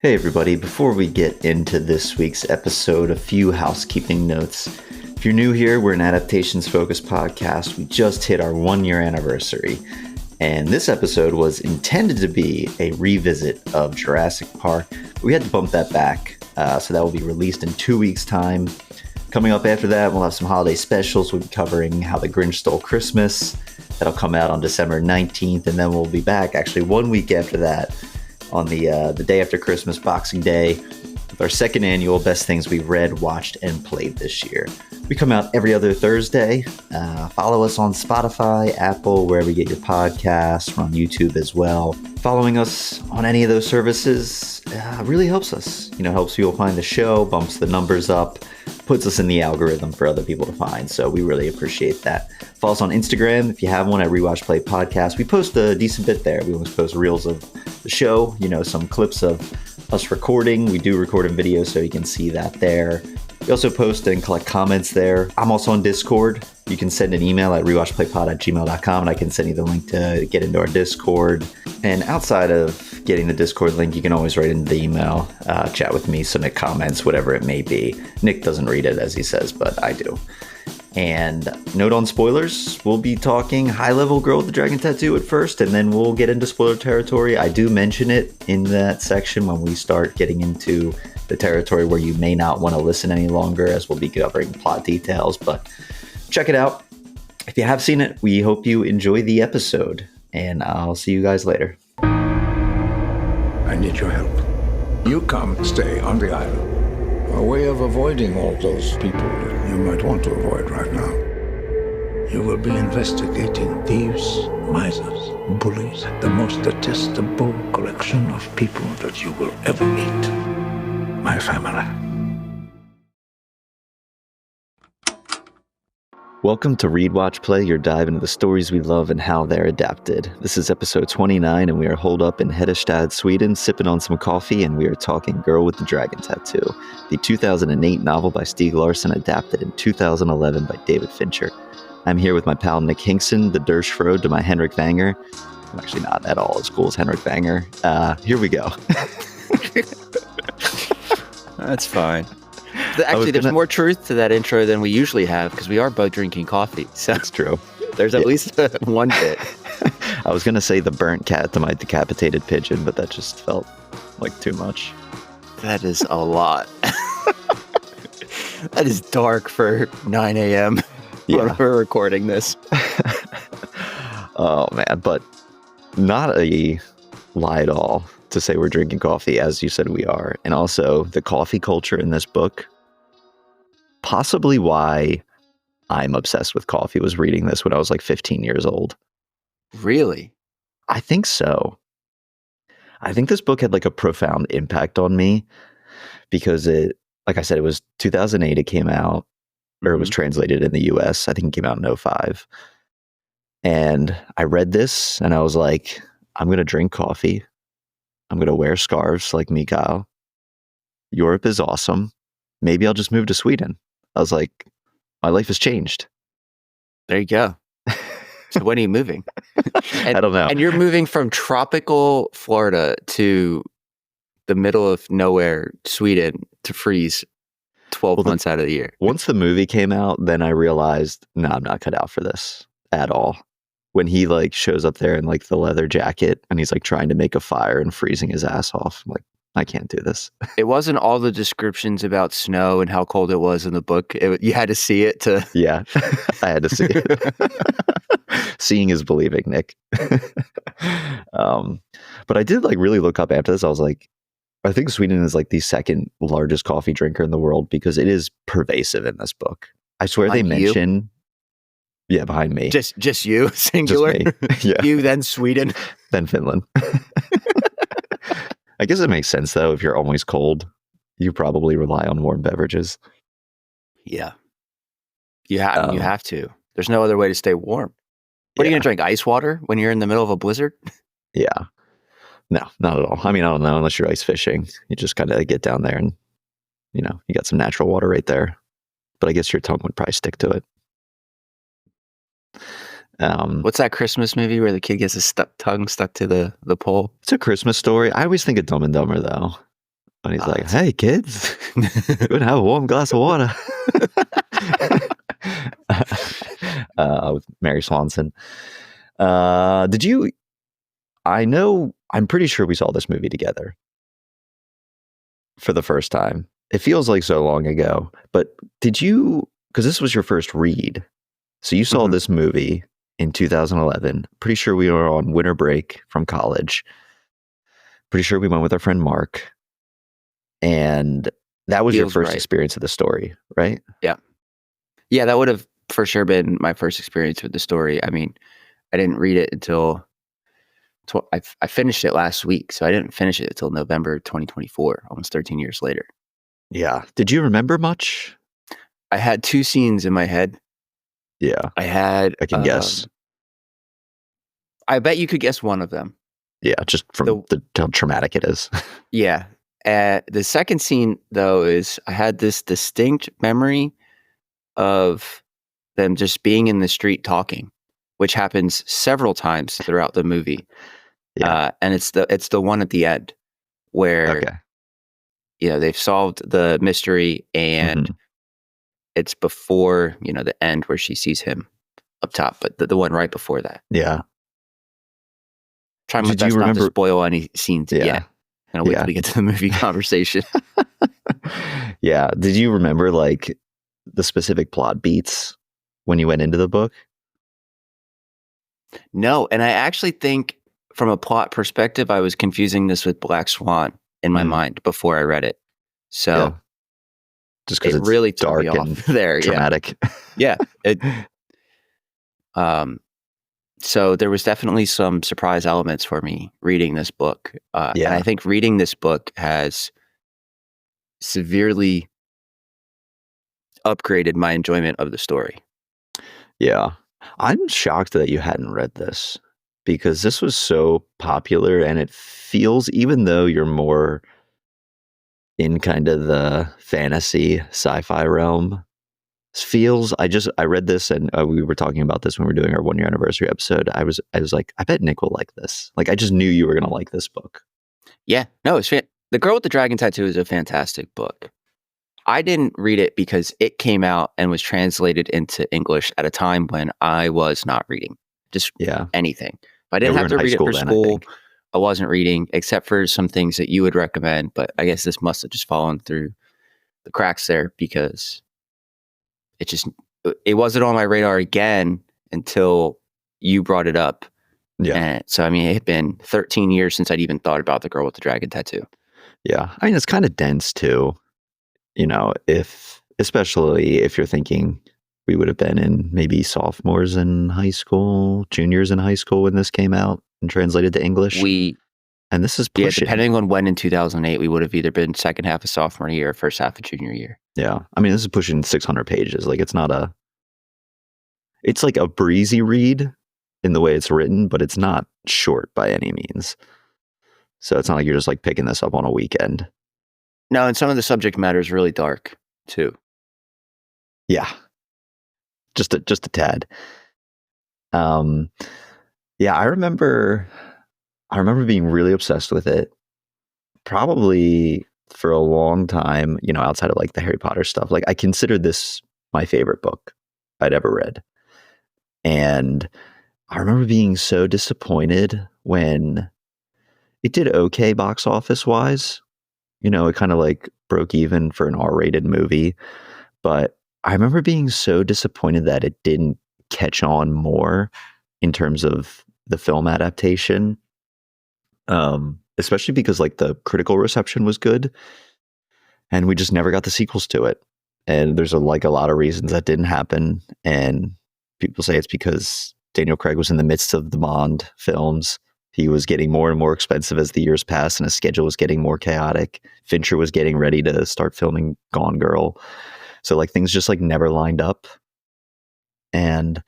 Hey everybody, before we get into this week's episode, a few housekeeping notes. If you're new here, we're an adaptations focused podcast. We just hit our 1 year anniversary. And this episode was intended to be a revisit of Jurassic Park. We had to bump that back, so that will be released in 2 weeks' time. Coming up after that, we'll have some holiday specials. We'll be covering How the Grinch Stole Christmas. That'll come out on December 19th, and then we'll be back actually 1 week after that on the day after Christmas, Boxing Day, with our second annual Best Things We've Read, Watched, and Played this year. We come out every other Thursday. Follow us on Spotify, Apple, wherever you get your podcasts. We're on YouTube as well. Following us on any of those services really helps us. Helps people find the show, bumps the numbers up, puts us in the algorithm for other people to find. So we really appreciate that. Follow us on Instagram if you have one at Rewatch Play Podcast. We post a decent bit there. We always post reels of the show, some clips of us recording. We do record in video, so you can see that there. We also post and collect comments there. I'm also on Discord. You can send an email at rewatchplaypod@gmail.com, and I can send you the link to get into our Discord. And outside of getting the Discord link, you can always write in the email, chat with me, submit comments, whatever it may be. Nick doesn't read it, as he says, but I do. And note on spoilers, we'll be talking high-level Girl with the Dragon Tattoo at first, and then we'll get into spoiler territory. I do mention it in that section when we start getting into the territory where you may not want to listen any longer, as we'll be covering plot details, but check it out. If you have seen it, we hope you enjoy the episode, and I'll see you guys later. I need your help. You come stay on the island. A way of avoiding all those people you might want to avoid right now. You will be investigating thieves, misers, bullies, the most detestable collection of people that you will ever meet. My family. Welcome to Read, Watch, Play, your dive into the stories we love and how they're adapted. This is episode 29, and we are holed up in Hedestad, Sweden, sipping on some coffee, and we are talking Girl with the Dragon Tattoo, the 2008 novel by Stieg Larsson, adapted in 2011 by David Fincher. I'm here with my pal Nick Hinkson, the Dersh Frode to my Henrik Vanger. I'm actually not at all as cool as Henrik Vanger. Here we go. That's fine. Actually, there's more truth to that intro than we usually have because we are both drinking coffee. So that's true. There's at least one bit. I was going to say the burnt cat to my decapitated pigeon, but that just felt like too much. That is a lot. That is dark for 9 a.m. when we're recording this. Oh, man. But not a lie at all to say we're drinking coffee, as you said we are. And also, the coffee culture in this book, possibly why I'm obsessed with coffee, was reading this when I was like 15 years old. Really? I think so. I think this book had like a profound impact on me because it, like I said, it was 2008 it came out, or it was translated in the US. I think it came out in 2005. And I read this and I was like, I'm going to drink coffee. I'm going to wear scarves like Mikael. Europe is awesome. Maybe I'll just move to Sweden. I was like, my life has changed. There you go. So when are you moving? I don't know. And you're moving from tropical Florida to the middle of nowhere, Sweden, to freeze 12 months out of the year. Once the movie came out, then I realized, no, I'm not cut out for this at all. When he like shows up there in like the leather jacket and he's like trying to make a fire and freezing his ass off, I'm like, I can't do this. It wasn't all the descriptions about snow and how cold it was in the book. You had to see it to... Yeah, I had to see it. Seeing is believing, Nick. But I did like really look up after this. I was like, I think Sweden is like the second largest coffee drinker in the world because it is pervasive in this book. I swear they mention... Yeah, behind me. Just you, singular. Just me. Yeah. You, then Sweden. Then Finland. I guess it makes sense, though. If you're always cold, you probably rely on warm beverages. Yeah. You have to. There's no other way to stay warm. What are you going to drink? Ice water when you're in the middle of a blizzard? Yeah. No, not at all. I mean, I don't know. Unless you're ice fishing. You just kind of get down there and, you got some natural water right there. But I guess your tongue would probably stick to it. What's that Christmas movie where the kid gets his tongue stuck to the pole? It's a Christmas story. I always think of Dumb and Dumber, though. And he's like, "Hey, kids, go and have a warm glass of water." With Mary Swanson. Did you? I'm pretty sure we saw this movie together for the first time. It feels like so long ago, but did you? Because this was your first read, so you saw this movie in 2011. Pretty sure we were on winter break from college. Pretty sure we went with our friend Mark, and that was your Feels first right. experience of the story, right? Yeah. Yeah, that would have for sure been my first experience with the story. I mean, I didn't read it until I finished it last week, so I didn't finish it until November 2024, almost 13 years later. Yeah. Did you remember much? I had two scenes in my head. Yeah. I can guess. I bet you could guess one of them. Yeah, just from how traumatic it is. Yeah. The second scene, though, is I had this distinct memory of them just being in the street talking, which happens several times throughout the movie. Yeah. And it's the one at the end where they've solved the mystery, and it's before the end where she sees him up top, but the one right before that. Yeah. Trying my best not to spoil any scenes yet. And I'll wait till we get to the movie conversation. Yeah. Did you remember like the specific plot beats when you went into the book? No. And I actually think from a plot perspective, I was confusing this with Black Swan in my mind before I read it. So just because it's really dark took me and off there. Dramatic. Yeah. So there was definitely some surprise elements for me reading this book. And I think reading this book has severely upgraded my enjoyment of the story. Yeah. I'm shocked that you hadn't read this, because this was so popular, and it feels, even though you're more in kind of the fantasy sci-fi realm, I read this, and we were talking about this when we were doing our 1 year anniversary episode. I was like, I bet Nick will like this. Like, I just knew you were going to like this book. Yeah, no, The Girl with the Dragon Tattoo is a fantastic book. I didn't read it because it came out and was translated into English at a time when I was not reading anything. If I didn't have to read it for school, I wasn't reading, except for some things that you would recommend. But I guess this must have just fallen through the cracks there, because it wasn't on my radar again until you brought it up. Yeah. And so, I mean, it had been 13 years since I'd even thought about The Girl with the Dragon Tattoo. Yeah. I mean, it's kind of dense too. Especially if you're thinking we would have been in maybe sophomores in high school, juniors in high school when this came out and translated to English. And this is pushing. Depending on when in 2008, we would have either been second half of sophomore year or first half of junior year. Yeah. I mean, this is pushing 600 pages. Like, it's like a breezy read in the way it's written, but it's not short by any means. So it's not like you're just like picking this up on a weekend. No, and some of the subject matter is really dark too. Yeah. Just a tad. Yeah, I remember being really obsessed with it, probably for a long time, outside of like the Harry Potter stuff. Like, I considered this my favorite book I'd ever read. And I remember being so disappointed when it did okay box office wise. It kind of like broke even for an R-rated movie. But I remember being so disappointed that it didn't catch on more in terms of the film adaptation. Especially because like the critical reception was good, and we just never got the sequels to it. And there's a lot of reasons that didn't happen. And people say it's because Daniel Craig was in the midst of the Bond films. He was getting more and more expensive as the years passed, and his schedule was getting more chaotic. Fincher was getting ready to start filming Gone Girl. So like things just like never lined up. And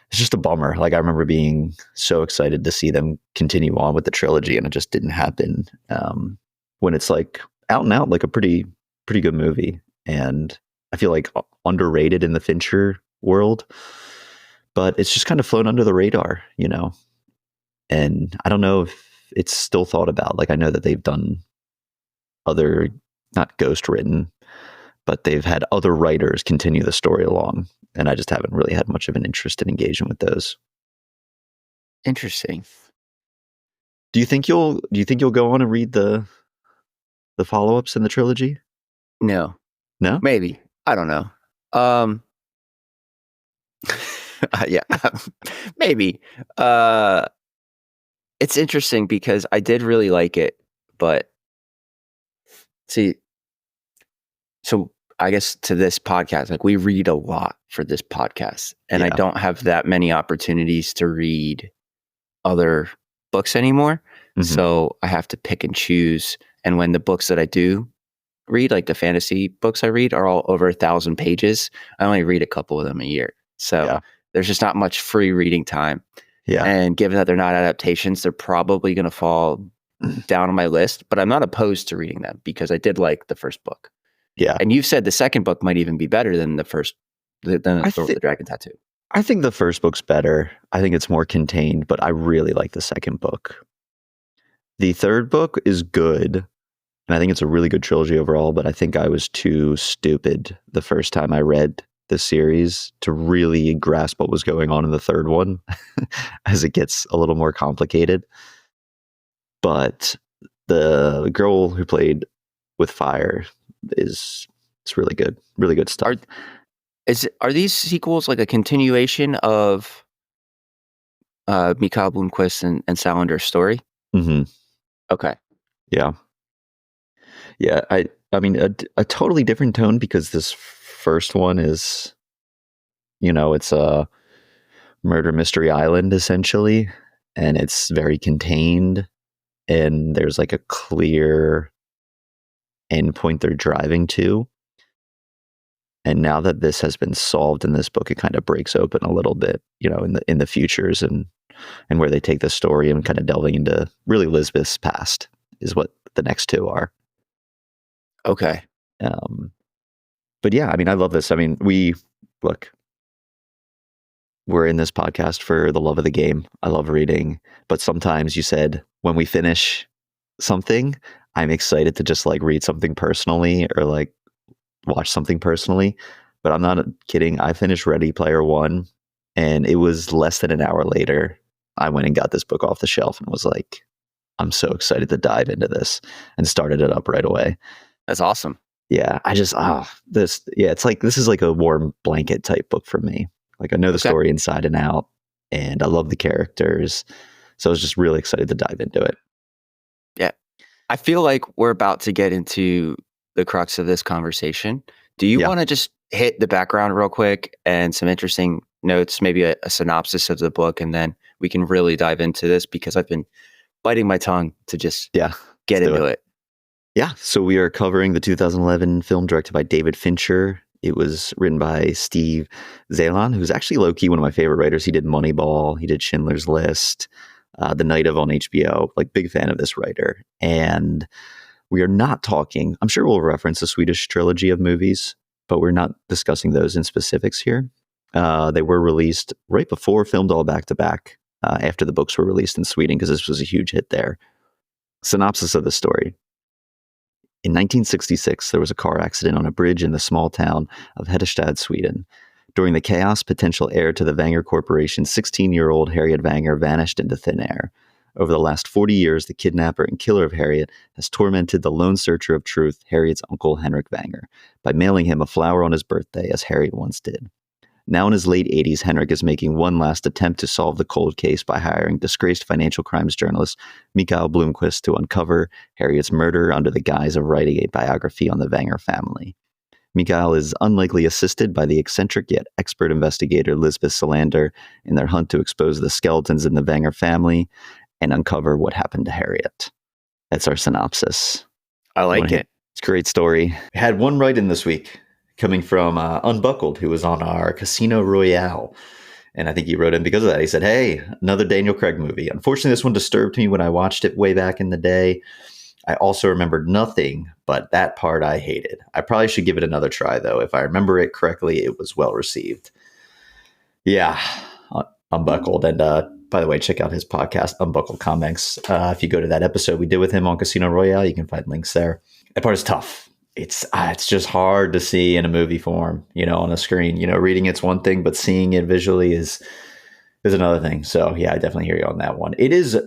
it's just a bummer. Like, I remember being so excited to see them continue on with the trilogy, and it just didn't happen. When it's like out and out, like a pretty good movie. And I feel like underrated in the Fincher world, but it's just kind of flown under the radar, and I don't know if it's still thought about. Like, I know that they've done other, not ghost written, but they've had other writers continue the story along. And I just haven't really had much of an interest in engaging with those. Interesting. Do you think you'll go on and read the follow-ups in the trilogy? No. No? Maybe. I don't know. Yeah, maybe. It's interesting because I did really like it, but see, so I guess to this podcast, like we read a lot for this podcast, and I don't have that many opportunities to read other books anymore. Mm-hmm. So I have to pick and choose. And when the books that I do read, like the fantasy books I read, are all over 1,000 pages, I only read a couple of them a year. So there's just not much free reading time. Yeah. And given that they're not adaptations, they're probably going to fall down on my list, but I'm not opposed to reading them because I did like the first book. Yeah. And you've said the second book might even be better than the first, than the Dragon Tattoo. I think the first book's better. I think it's more contained, but I really like the second book. The third book is good, and I think it's a really good trilogy overall, but I think I was too stupid the first time I read the series to really grasp what was going on in the third one as it gets a little more complicated. But the girl who played with fire it's really good stuff. Are these sequels like a continuation of Mikael Blomkvist and Salander's story? Mm-hmm. Okay. Yeah. I mean a totally different tone because this first one is, it's a murder mystery island essentially, and it's very contained, and there's like a clear endpoint they're driving to. And now that this has been solved in this book, it kind of breaks open a little bit, in the futures and where they take the story, and kind of delving into really Lisbeth's past is what the next two are. Okay. But yeah, I mean, I love this. I mean, we're in this podcast for the love of the game. I love reading, but sometimes you said when we finish something, I'm excited to just like read something personally or like watch something personally. But I'm not kidding. I finished Ready Player One, and it was less than an hour later, I went and got this book off the shelf and was like, I'm so excited to dive into this, and started it up right away. That's awesome. Yeah, it's like, this is like a warm blanket type book for me. Like I know the story inside and out, and I love the characters. So I was just really excited to dive into it. Yeah. I feel like we're about to get into the crux of this conversation. Do you want to just hit the background real quick and some interesting notes, maybe a synopsis of the book, and then we can really dive into this because I've been biting my tongue to just get into it. Yeah, so we are covering the 2011 film directed by David Fincher. It was written by Stieg Larsson, who's actually low-key one of my favorite writers. He did Moneyball, he did Schindler's List, The Night of on HBO. Like, big fan of this writer. And we are not talking, I'm sure we'll reference the Swedish trilogy of movies, but we're not discussing those in specifics here. They were released right before, filmed all back-to-back after the books were released in Sweden, because this was a huge hit there. Synopsis of the story. In 1966, there was a car accident on a bridge in the small town of Hedestad, Sweden. During the chaos, potential heir to the Wenger Corporation's 16-year-old Harriet Wenger vanished into thin air. Over the last 40 years, the kidnapper and killer of Harriet has tormented the lone searcher of truth, Harriet's uncle Henrik Wenger, by mailing him a flower on his birthday, as Harriet once did. Now in his late 80s, Henrik is making one last attempt to solve the cold case by hiring disgraced financial crimes journalist Mikael Blomkvist to uncover Harriet's murder under the guise of writing a biography on the Wenger family. Mikael is unlikely assisted by the eccentric yet expert investigator Lisbeth Salander in their hunt to expose the skeletons in the Wenger family and uncover what happened to Harriet. That's our synopsis. I like it. It's a great story. We had one write-in this week, coming from Unbuckled, who was on our Casino Royale. And I think he wrote in because of that. He said, hey, another Daniel Craig movie. Unfortunately, this one disturbed me when I watched it way back in the day. I also remembered nothing, but that part I hated. I probably should give it another try, though. If I remember it correctly, it was well received. Yeah, Unbuckled. And by the way, check out his podcast, Unbuckled Comics. If you go to that episode we did with him on Casino Royale, you can find links there. That part is tough. It's just hard to see in a movie form, on a screen. Reading it's one thing, but seeing it visually is another thing. So yeah, I definitely hear you on that one. It is.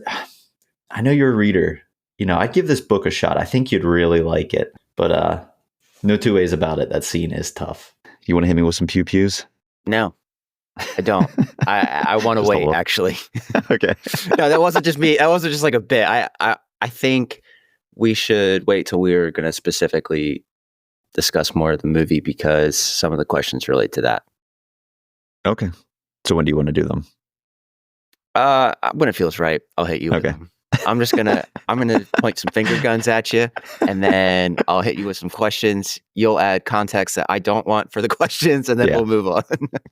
I know you're a reader. I'd give this book a shot. I think you'd really like it. But no two ways about it. That scene is tough. You want to hit me with some pew pews? No, I don't. I want to wait, actually. Okay. No, that wasn't just me. That wasn't just like a bit. I think we should wait till we're going to specifically discuss more of the movie because some of the questions relate to that. Okay. So when do you want to do them? When it feels right, I'll hit you with them. I'm gonna point some finger guns at you, and then I'll hit you with some questions. You'll add context that I don't want for the questions, and then we'll move on.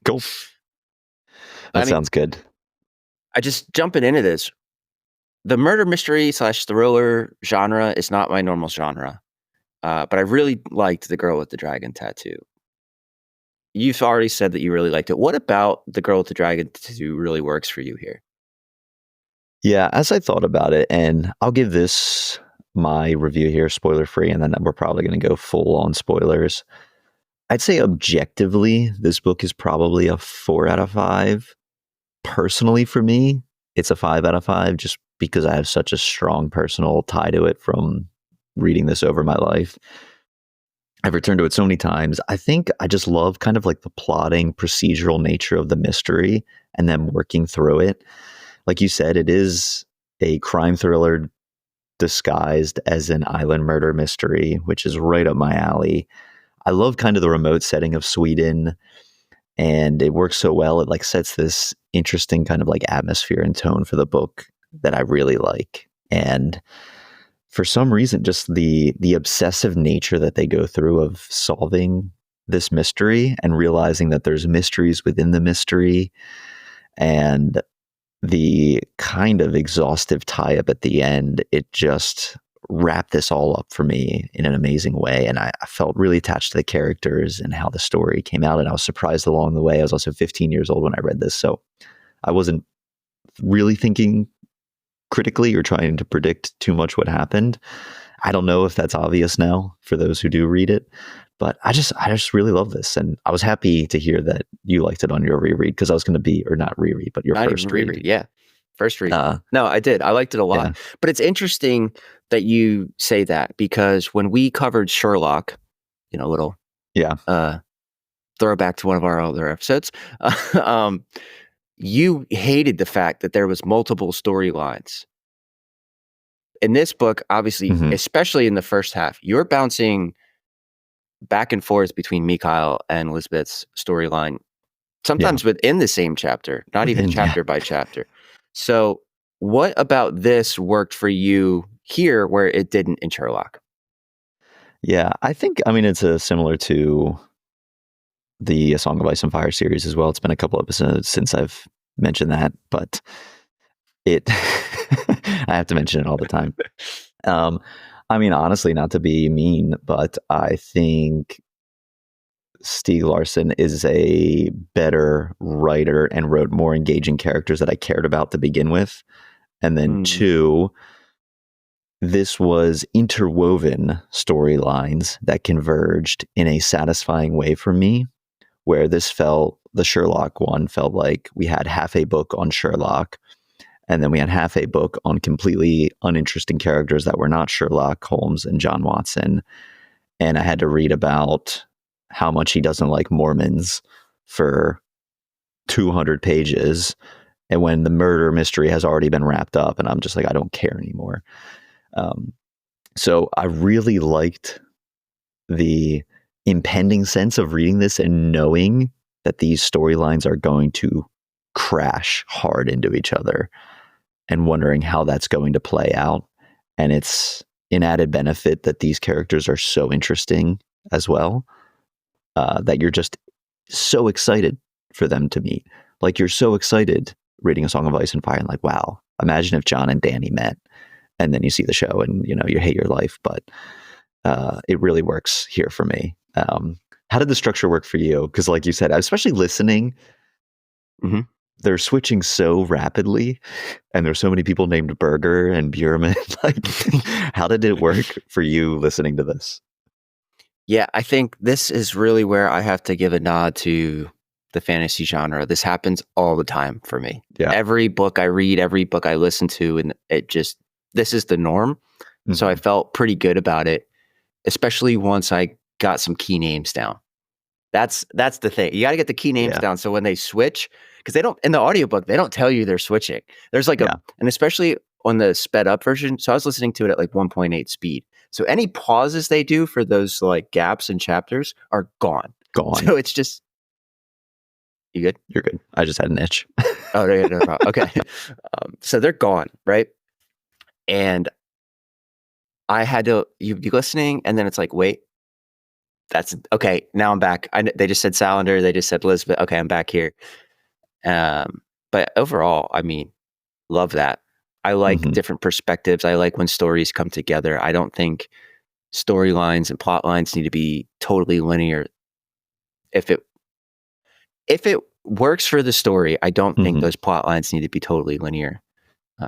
Cool. That sounds good. I just jumping into this. The murder mystery / thriller genre is not my normal genre, but I really liked The Girl with the Dragon Tattoo. You've already said that you really liked it. What about The Girl with the Dragon Tattoo really works for you here? Yeah, as I thought about it, and I'll give this my review here, spoiler free, and then we're probably going to go full on spoilers. I'd say objectively, this book is probably a 4 out of 5. Personally, for me, it's a 5 out of 5 just because I have such a strong personal tie to it from reading this over my life. I've returned to it so many times. I think I just love kind of like the plotting procedural nature of the mystery and then working through it. Like you said, it is a crime thriller disguised as an island murder mystery, which is right up my alley. I love kind of the remote setting of Sweden, and it works so well. It like sets this interesting kind of like atmosphere and tone for the book that I really like. And for some reason, just the obsessive nature that they go through of solving this mystery and realizing that there's mysteries within the mystery, and the kind of exhaustive tie-up at the end, it just wrapped this all up for me in an amazing way. And I felt really attached to the characters and how the story came out. And I was surprised along the way. I was also 15 years old when I read this. So I wasn't really thinking critically or trying to predict too much what happened. I don't know if that's obvious now for those who do read it, but I just really love this. And I was happy to hear that you liked it on your reread, because I was going to be, or not reread, but your first reread. Yeah. First read. No, I did. I liked it a lot. Yeah. But it's interesting that you say that, because when we covered Sherlock, little throwback to one of our other episodes, you hated the fact that there was multiple storylines. In this book, obviously, especially in the first half, you're bouncing back and forth between Mikhail and Elizabeth's storyline, sometimes within the same chapter, not even chapter by chapter. So what about this worked for you here where it didn't in Sherlock? Yeah, it's similar to the A Song of Ice and Fire series as well. It's been a couple episodes since I've mentioned that, but I have to mention it all the time. Honestly, not to be mean, but I think Stieg Larsson is a better writer and wrote more engaging characters that I cared about to begin with. And then 2, this was interwoven storylines that converged in a satisfying way for me, where the Sherlock one felt like we had half a book on Sherlock, and then we had half a book on completely uninteresting characters that were not Sherlock Holmes and John Watson. And I had to read about how much he doesn't like Mormons for 200 pages. And when the murder mystery has already been wrapped up, and I'm just like, I don't care anymore. So I really liked the impending sense of reading this and knowing that these storylines are going to crash hard into each other, and wondering how that's going to play out. And it's an added benefit that these characters are so interesting as well, that you're just so excited for them to meet. Like, you're so excited reading A Song of Ice and Fire and like, wow, imagine if John and Danny met. And then you see the show and, you hate your life. But it really works here for me. How did the structure work for you? Because like you said, especially listening, they're switching so rapidly, and there's so many people named Berger and Bierman. Like, how did it work for you listening to this? Yeah, I think this is really where I have to give a nod to the fantasy genre. This happens all the time for me. Yeah. Every book I read, every book I listen to, and this is the norm. Mm-hmm. So I felt pretty good about it, especially once I got some key names down. That's the thing. You got to get the key names down. So when they switch, because they don't, in the audiobook, they don't tell you they're switching. There's like and especially on the sped up version. So I was listening to it at like 1.8 speed. So any pauses they do for those like gaps in chapters are gone. So it's just, you good? You're good. I just had an itch. Oh, no problem. Okay. So they're gone, right? And I had to, you'd be listening, and then it's like, wait, that's okay. Now I'm back. They just said Salander. They just said Elizabeth. Okay, I'm back here. But overall, I mean, love that. I like different perspectives. I like when stories come together. I don't think storylines and plot lines need to be totally linear. If it works for the story, I don't think those plot lines need to be totally linear.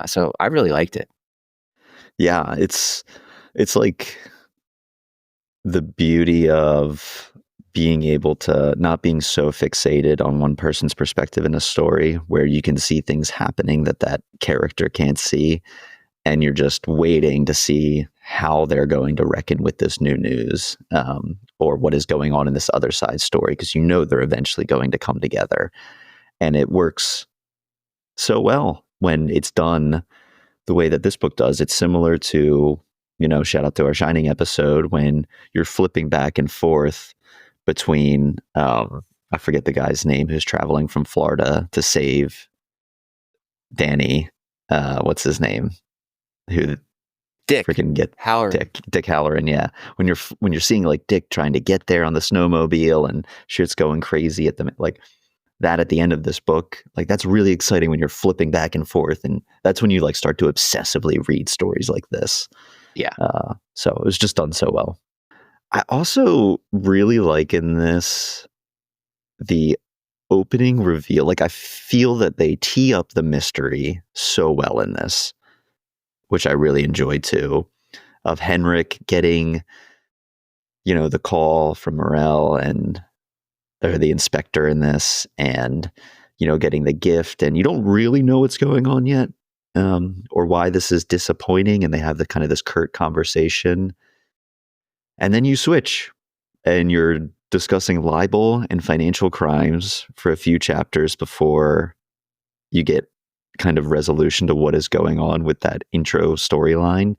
So I really liked it. Yeah, it's like the beauty of being able to not being so fixated on one person's perspective in a story, where you can see things happening that character can't see, and you're just waiting to see how they're going to reckon with this new news, or what is going on in this other side story, because you know they're eventually going to come together. And it works so well when it's done the way that this book does. It's similar to, shout out to our Shining episode, when you're flipping back and forth between, I forget the guy's name who's traveling from Florida to save Danny. What's his name? Dick. Freaking get Halloran. Dick Halloran. Yeah. When you're seeing like Dick trying to get there on the snowmobile and shit's going crazy at like that at the end of this book, like that's really exciting when you're flipping back and forth. And that's when you like start to obsessively read stories like this. Yeah. So it was just done so well. I also really like in this, the opening reveal. Like I feel that they tee up the mystery so well in this, which I really enjoyed too, of Henrik getting, the call from Morel or the inspector in this, and, getting the gift, and you don't really know what's going on yet, or why this is disappointing. And they have the kind of this curt conversation. And then you switch and you're discussing libel and financial crimes for a few chapters before you get kind of resolution to what is going on with that intro storyline.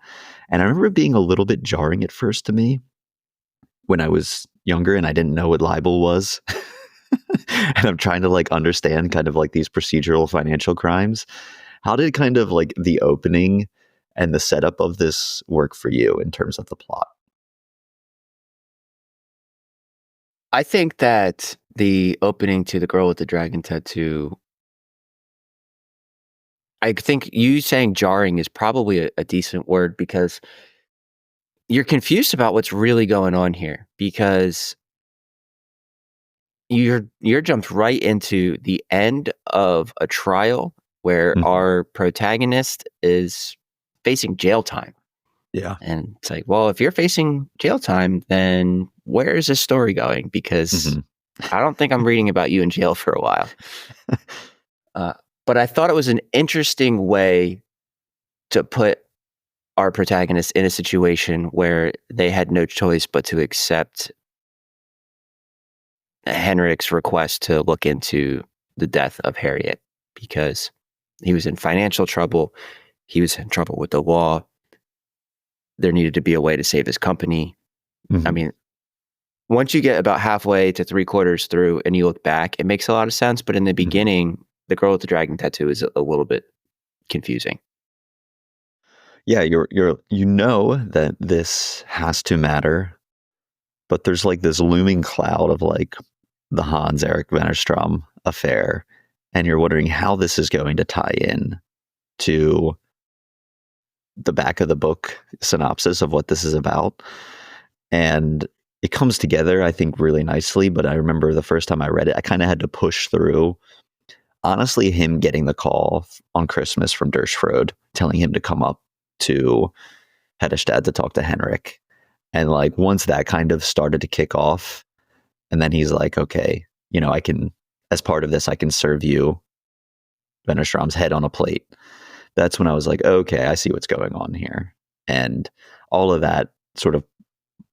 And I remember it being a little bit jarring at first to me when I was younger and I didn't know what libel was. And I'm trying to like understand kind of like these procedural financial crimes. How did kind of like the opening and the setup of this work for you in terms of the plot? I think that the opening to The Girl with the Dragon Tattoo, I think you saying jarring is probably a decent word, because you're confused about what's really going on here, because you're jumped right into the end of a trial where our protagonist is facing jail time. Yeah. And it's like, well, if you're facing jail time, then where is this story going? Because I don't think I'm reading about you in jail for a while. But I thought it was an interesting way to put our protagonist in a situation where they had no choice but to accept Henrik's request to look into the death of Harriet, because he was in financial trouble. He was in trouble with the law. There needed to be a way to save his company. I mean, once you get about halfway to 3/4 through and you look back, it makes a lot of sense. But in the beginning, The Girl with the Dragon Tattoo is a little bit confusing. Yeah, you know that this has to matter, but there's like this looming cloud of like the Hans Erik Wennerstrom affair, and you're wondering how this is going to tie in to the back of the book synopsis of what this is about. And it comes together, I think, really nicely. But I remember the first time I read it, I kind of had to push through honestly him getting the call on Christmas from Dershfrode, telling him to come up to Hedestad to talk to Henrik. And like once that kind of started to kick off, and then he's like, okay, I can, as part of this, I can serve you Venerstrom's head on a plate. That's when I was like, okay, I see what's going on here. And all of that sort of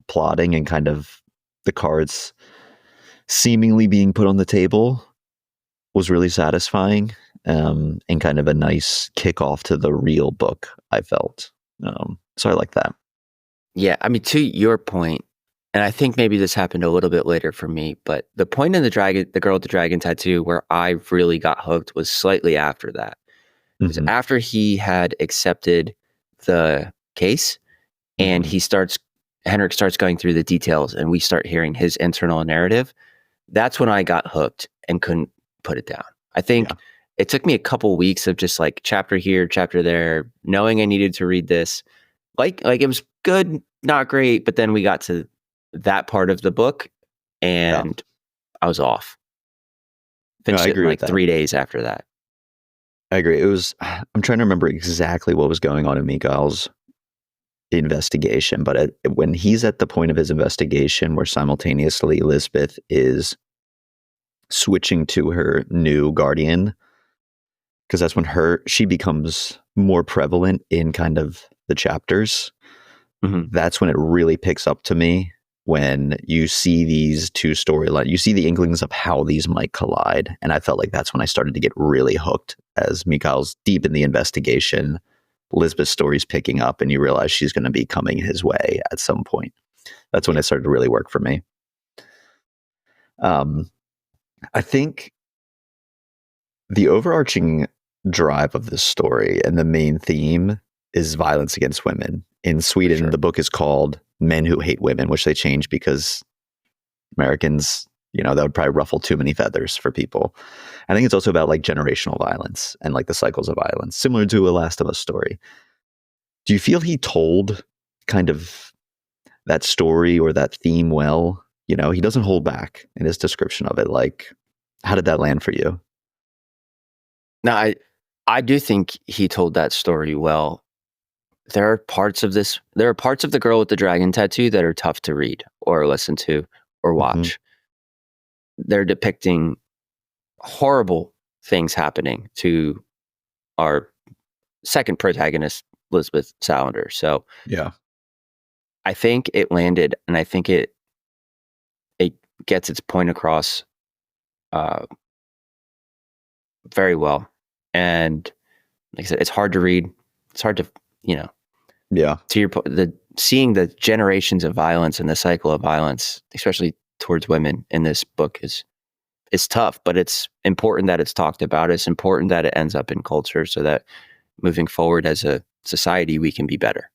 plotting and kind of the cards seemingly being put on the table was really satisfying, and kind of a nice kickoff to the real book, I felt. So I like that. Yeah, I mean, to your point, and I think maybe this happened a little bit later for me, but the point in the girl with the dragon tattoo where I really got hooked was slightly after that. Because after he had accepted the case and Henrik starts going through the details and we start hearing his internal narrative, that's when I got hooked and couldn't put it down. I think it took me a couple weeks of just like chapter here, chapter there, knowing I needed to read this. Like it was good, not great, but then we got to that part of the book and I was off. Finished it in like 3 days after that. I agree. I'm trying to remember exactly what was going on in Mikael's investigation, but when he's at the point of his investigation where simultaneously Lisbeth is switching to her new guardian, because that's when she becomes more prevalent in kind of the chapters. That's when it really picks up to me, when you see these two storylines, you see the inklings of how these might collide. And I felt like that's when I started to get really hooked, as Mikael's deep in the investigation, Lisbeth's story's picking up, and you realize she's going to be coming his way at some point. That's when it started to really work for me. I think the overarching drive of this story and the main theme is violence against women. In Sweden, the book is called Men Who Hate Women, which they changed because Americans, that would probably ruffle too many feathers for people. I think it's also about like generational violence and like the cycles of violence, similar to a Last of Us story. Do you feel he told kind of that story or that theme well? He doesn't hold back in his description of it. Like, how did that land for you? No, I do think he told that story well. There are parts of the girl with the dragon tattoo that are tough to read or listen to or watch. They're depicting horrible things happening to our second protagonist, Lisbeth Salander. So I think it landed, and I think it gets its point across very well. And like I said, it's hard to read. It's hard to, to your point, seeing the generations of violence and the cycle of violence, especially towards women in this book is tough, but it's important that it's talked about. It's important that it ends up in culture so that moving forward as a society, we can be better.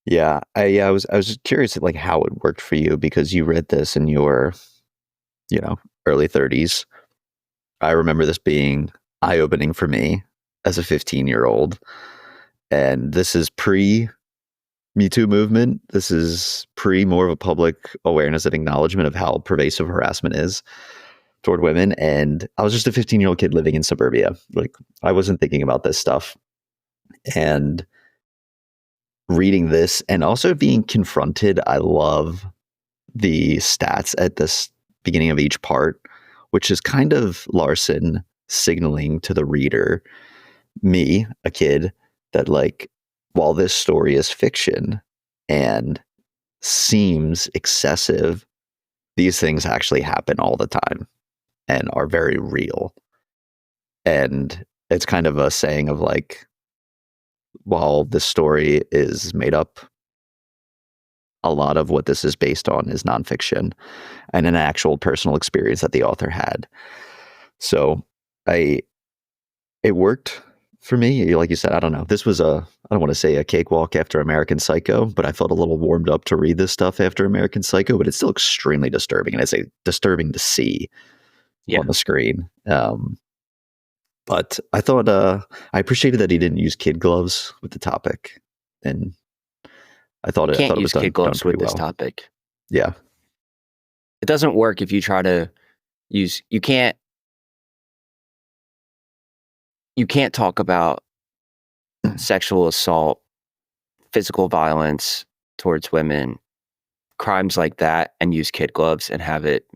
Yeah. I was curious like how it worked for you, because you read this in your, early 30s. I remember this being eye-opening for me as a 15-year-old. And this is pre-Me Too movement. This is more of a public awareness and acknowledgement of how pervasive harassment is toward women. And I was just a 15-year-old kid living in suburbia. Like, I wasn't thinking about this stuff. And reading this and also being confronted, I love the stats at this beginning of each part, which is kind of Larsson signaling to the reader, me, a kid, that like, while this story is fiction and seems excessive, these things actually happen all the time and are very real. And it's kind of a saying of like, while this story is made up, a lot of what this is based on is nonfiction and an actual personal experience that the author had. So it worked for me. Like you said, I don't know. This was I don't want to say a cakewalk after American Psycho, but I felt a little warmed up to read this stuff after American Psycho, but it's still extremely disturbing. And it's disturbing to see on the screen. But I thought, I appreciated that he didn't use kid gloves with the topic. And I thought it was done, kid gloves with this topic. Yeah. It doesn't work if you try to use, you can't you can't talk about sexual assault, physical violence towards women, crimes like that, and use kid gloves and have it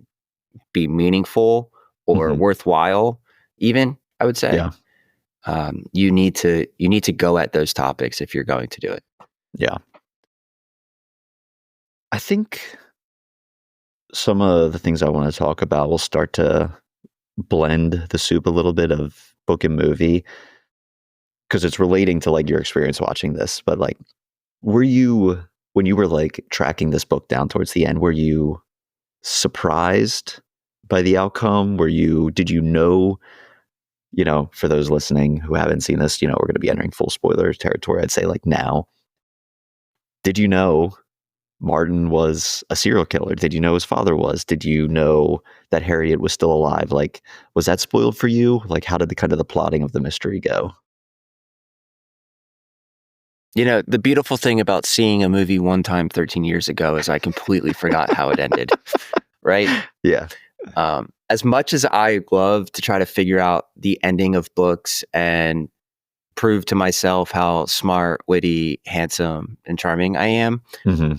be meaningful or worthwhile, even, I would say. Yeah. You need to go at those topics if you're going to do it. Yeah. I think some of the things I want to talk about will start to blend the soup a little bit of book and movie, because it's relating to like your experience watching this. But like, were you, when you were like tracking this book down towards the end, were you surprised by the outcome? Did you know, for those listening who haven't seen this, we're going to be entering full spoiler territory. I'd say like now, did you know Martin was a serial killer? Did you know his father was? Did you know that Harriet was still alive? Like, was that spoiled for you? Like, how did the plotting of the mystery go? The beautiful thing about seeing a movie one time 13 years ago is I completely forgot how it ended. Right? Yeah. As much as I love to try to figure out the ending of books and prove to myself how smart, witty, handsome, and charming I am,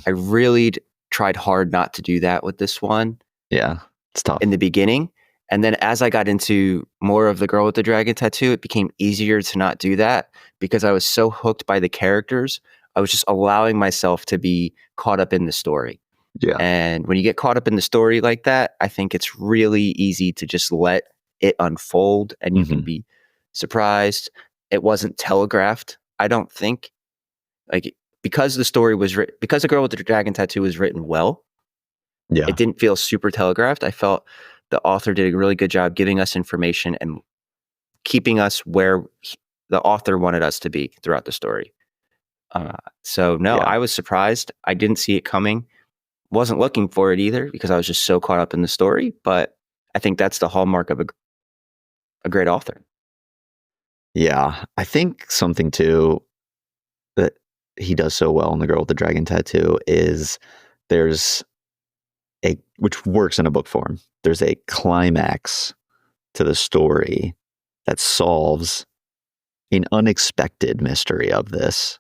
I really tried hard not to do that with this one. Yeah, it's tough. In the beginning. And then as I got into more of the girl with the dragon tattoo, it became easier to not do that because I was so hooked by the characters. I was just allowing myself to be caught up in the story. Yeah. And when you get caught up in the story like that, I think it's really easy to just let it unfold and you can be surprised. It wasn't telegraphed, I don't think. Like, because the story was written, because the girl with the dragon tattoo was written well, it didn't feel super telegraphed. I felt the author did a really good job giving us information and keeping us where the author wanted us to be throughout the story. I was surprised. I didn't see it coming. Wasn't looking for it either because I was just so caught up in the story. But I think that's the hallmark of a great author. Yeah. I think something too that he does so well in The Girl with the Dragon Tattoo is there's which works in a book form. There's a climax to the story that solves an unexpected mystery of this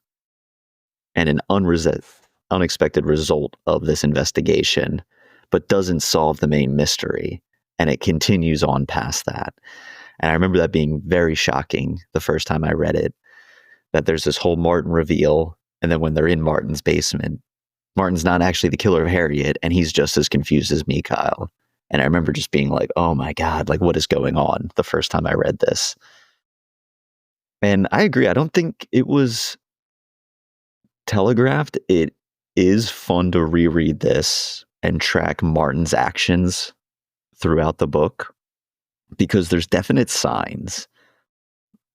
and an unexpected result of this investigation, but doesn't solve the main mystery. And it continues on past that. And I remember that being very shocking the first time I read it, that there's this whole Martin reveal. And then when they're in Martin's basement, Martin's not actually the killer of Harriet, and he's just as confused as Mikhail. And I remember just being like, oh my God, like what is going on the first time I read this? And I agree. I don't think it was telegraphed. It is fun to reread this and track Martin's actions throughout the book because there's definite signs.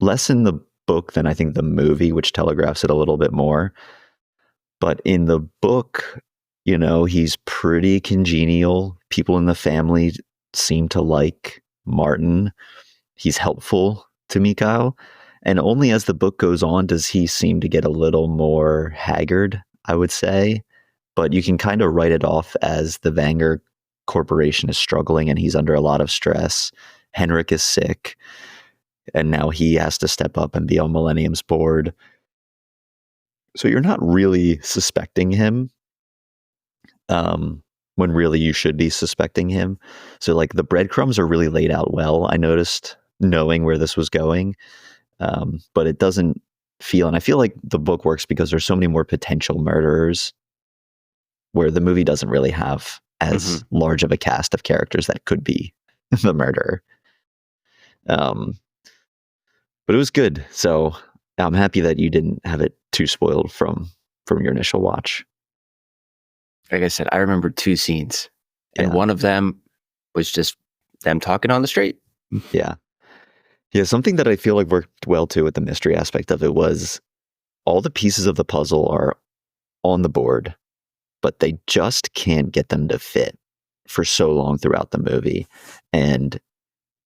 Less in the book than I think the movie, which telegraphs it a little bit more. But in the book, he's pretty congenial. People in the family seem to like Martin. He's helpful to Mikhail. And only as the book goes on does he seem to get a little more haggard, I would say. But you can kind of write it off as the Wenger Corporation is struggling and he's under a lot of stress. Henrik is sick. And now he has to step up and be on Millennium's board. So you're not really suspecting him when really you should be suspecting him. So like the breadcrumbs are really laid out well, I noticed, knowing where this was going. But it doesn't feel, and I feel like the book works because there's so many more potential murderers where the movie doesn't really have as large of a cast of characters that could be the murderer. But it was good. So I'm happy that you didn't have it too spoiled from your initial watch. Like I said, I remember 2 scenes, and one of them was just them talking on the street. Yeah. Yeah, something that I feel like worked well too with the mystery aspect of it was all the pieces of the puzzle are on the board, but they just can't get them to fit for so long throughout the movie. And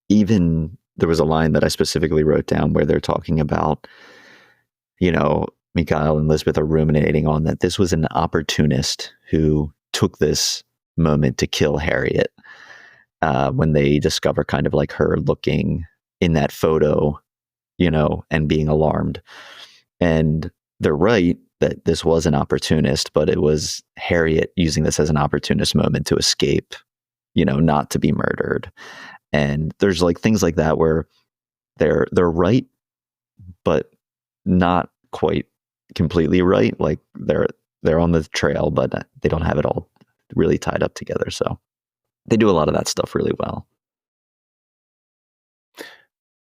even there was a line that I specifically wrote down where they're talking about, Mikhail and Elizabeth are ruminating on that this was an opportunist who took this moment to kill Harriet when they discover kind of like her looking in that photo and being alarmed. And they're right that this was an opportunist, but it was Harriet using this as an opportunist moment to escape, not to be murdered. And there's like things like that where they're right, but not quite completely right. Like they're on the trail, but they don't have it all really tied up together. So they do a lot of that stuff really well.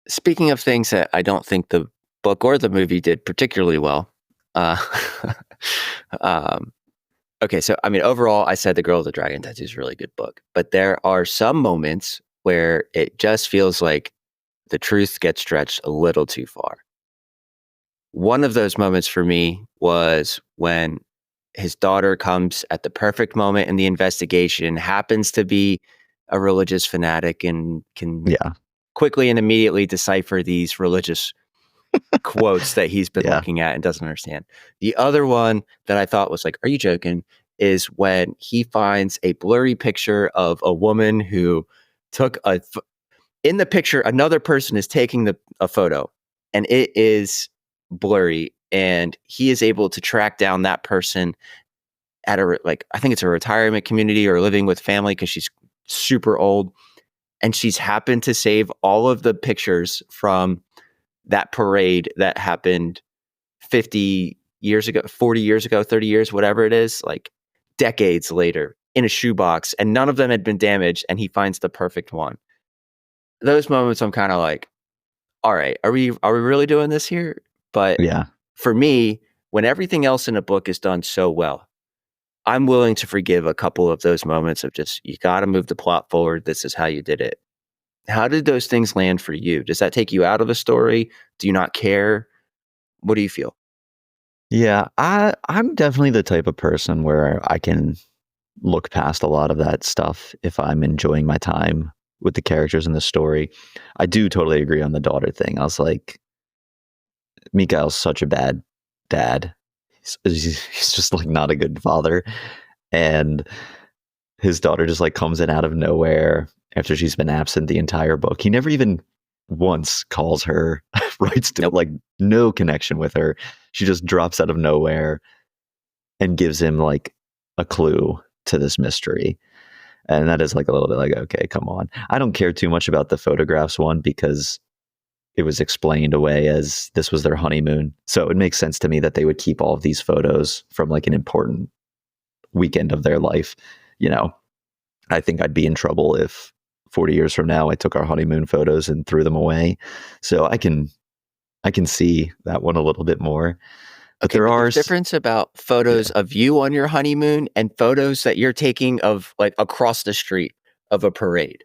Speaking of things that I don't think the book or the movie did particularly well. Okay, so I mean, overall, I said The Girl with the Dragon Tattoo is a really good book, but there are some moments where it just feels like the truth gets stretched a little too far. One of those moments for me was when his daughter comes at the perfect moment in the investigation, happens to be a religious fanatic, and can quickly and immediately decipher these religious quotes that he's been looking at and doesn't understand. The other one that I thought was like, are you joking? Is when he finds a blurry picture of a woman who took in the picture, another person is taking a photo, and it is blurry, and he is able to track down that person at I think it's a retirement community or living with family, because she's super old, and she's happened to save all of the pictures from that parade that happened 50 years ago, 40 years ago, 30 years, whatever it is, like decades later, in a shoebox, and none of them had been damaged, and he finds the perfect one. Those moments I'm kind of like, all right, are we really doing this here? But for me, when everything else in a book is done so well, I'm willing to forgive a couple of those moments of just, you got to move the plot forward. This is how you did it. How did those things land for you? Does that take you out of the story? Do you not care? What do you feel? Yeah, I'm definitely the type of person where I can look past a lot of that stuff if I'm enjoying my time with the characters in the story. I do totally agree on the daughter thing. I was like, Mikhail's such a bad dad. He's just like not a good father. And his daughter just like comes in out of nowhere after she's been absent the entire book. He never even once calls her, writes to like no connection with her. She just drops out of nowhere and gives him like a clue to this mystery. And that is like a little bit like, okay, come on. I don't care too much about the photographs one, because it was explained away as this was their honeymoon. So it makes sense to me that they would keep all of these photos from like an important weekend of their life. I think I'd be in trouble if 40 years from now I took our honeymoon photos and threw them away. So I can see that one a little bit more. But there are a difference about photos of you on your honeymoon and photos that you're taking of like across the street of a parade.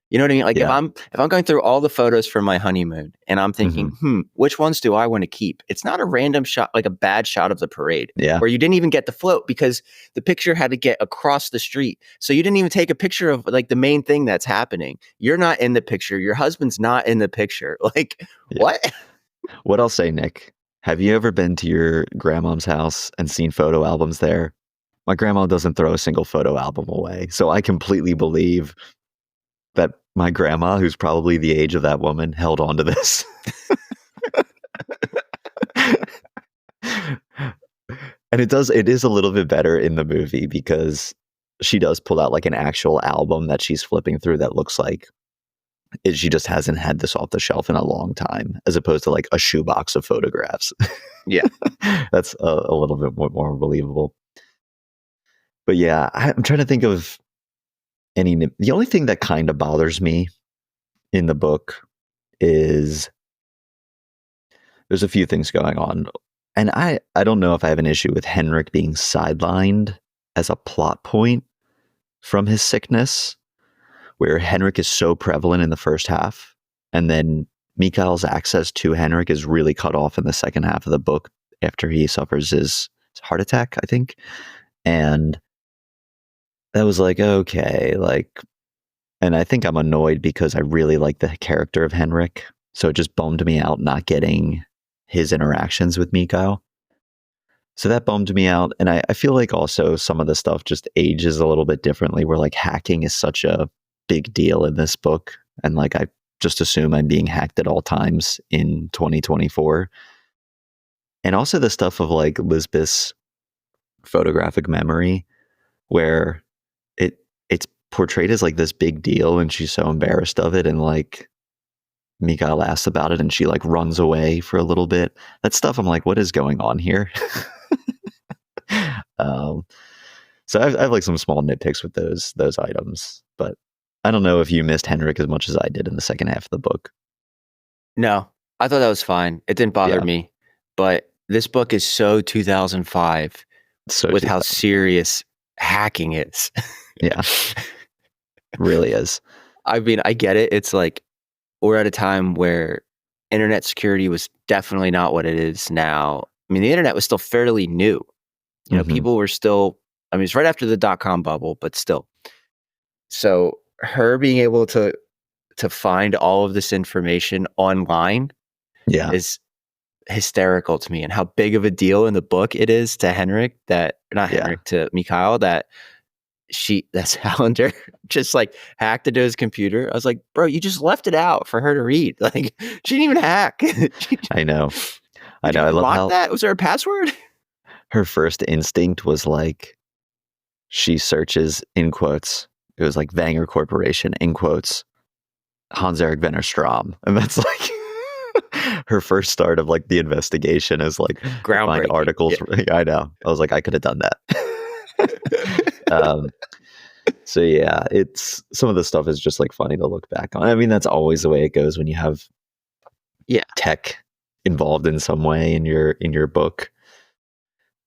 You know what I mean? Like if I'm going through all the photos from my honeymoon and I'm thinking, which ones do I want to keep? It's not a random shot, like a bad shot of the parade where you didn't even get the float because the picture had to get across the street. So you didn't even take a picture of like the main thing that's happening. You're not in the picture. Your husband's not in the picture. Like what? What I'll say, Nick, have you ever been to your grandmom's house and seen photo albums there? My grandma doesn't throw a single photo album away. So I completely believe that my grandma, who's probably the age of that woman, held on to this. And it is a little bit better in the movie because she does pull out like an actual album that she's flipping through that looks like she just hasn't had this off the shelf in a long time, as opposed to like a shoebox of photographs. Yeah. That's a little bit more believable. But yeah, I'm trying to think of the only thing that kind of bothers me in the book is there's a few things going on. And I don't know if I have an issue with Henrik being sidelined as a plot point from his sickness, where Henrik is so prevalent in the first half, and then Mikhail's access to Henrik is really cut off in the second half of the book after he suffers his heart attack, I think. And that was like, okay, like, and I think I'm annoyed because I really like the character of Henrik. So it just bummed me out not getting his interactions with Mikhail. So that bummed me out. And I feel like also some of the stuff just ages a little bit differently, where like hacking is such a big deal in this book. And like just assume I'm being hacked at all times in 2024. And also the stuff of like Lisbeth's photographic memory, where it's portrayed as like this big deal and she's so embarrassed of it, and like Mikhail asks about it and she like runs away for a little bit. That stuff, I'm like, what is going on here? um, so I've like some small nitpicks with those items, but I don't know if you missed Henrik as much as I did in the second half of the book. No, I thought that was fine. It didn't bother me, but this book is so 2005 So with how serious hacking is. Yeah, really is. I mean, I get it. It's like we're at a time where internet security was definitely not what it is now. I mean, the internet was still fairly new. You know, people were still, I mean, it's right after the dot-com bubble, but still. So her being able to find all of this information online is hysterical to me, and how big of a deal in the book it is to Henrik to Mikhail that Salander just like hacked into his computer. I was like, bro, you just left it out for her to read. Like, she didn't even hack. I know. I love how that. Was there a password? Her first instinct was like, she searches in quotes. It was like Wenger Corporation in quotes, Hans-Erik Wennerstrom, and that's like her first start of like the investigation is like find articles. Yeah. I know. I was like, I could have done that. So yeah, it's some of the stuff is just like funny to look back on. I mean, that's always the way it goes when you have tech involved in some way in your book.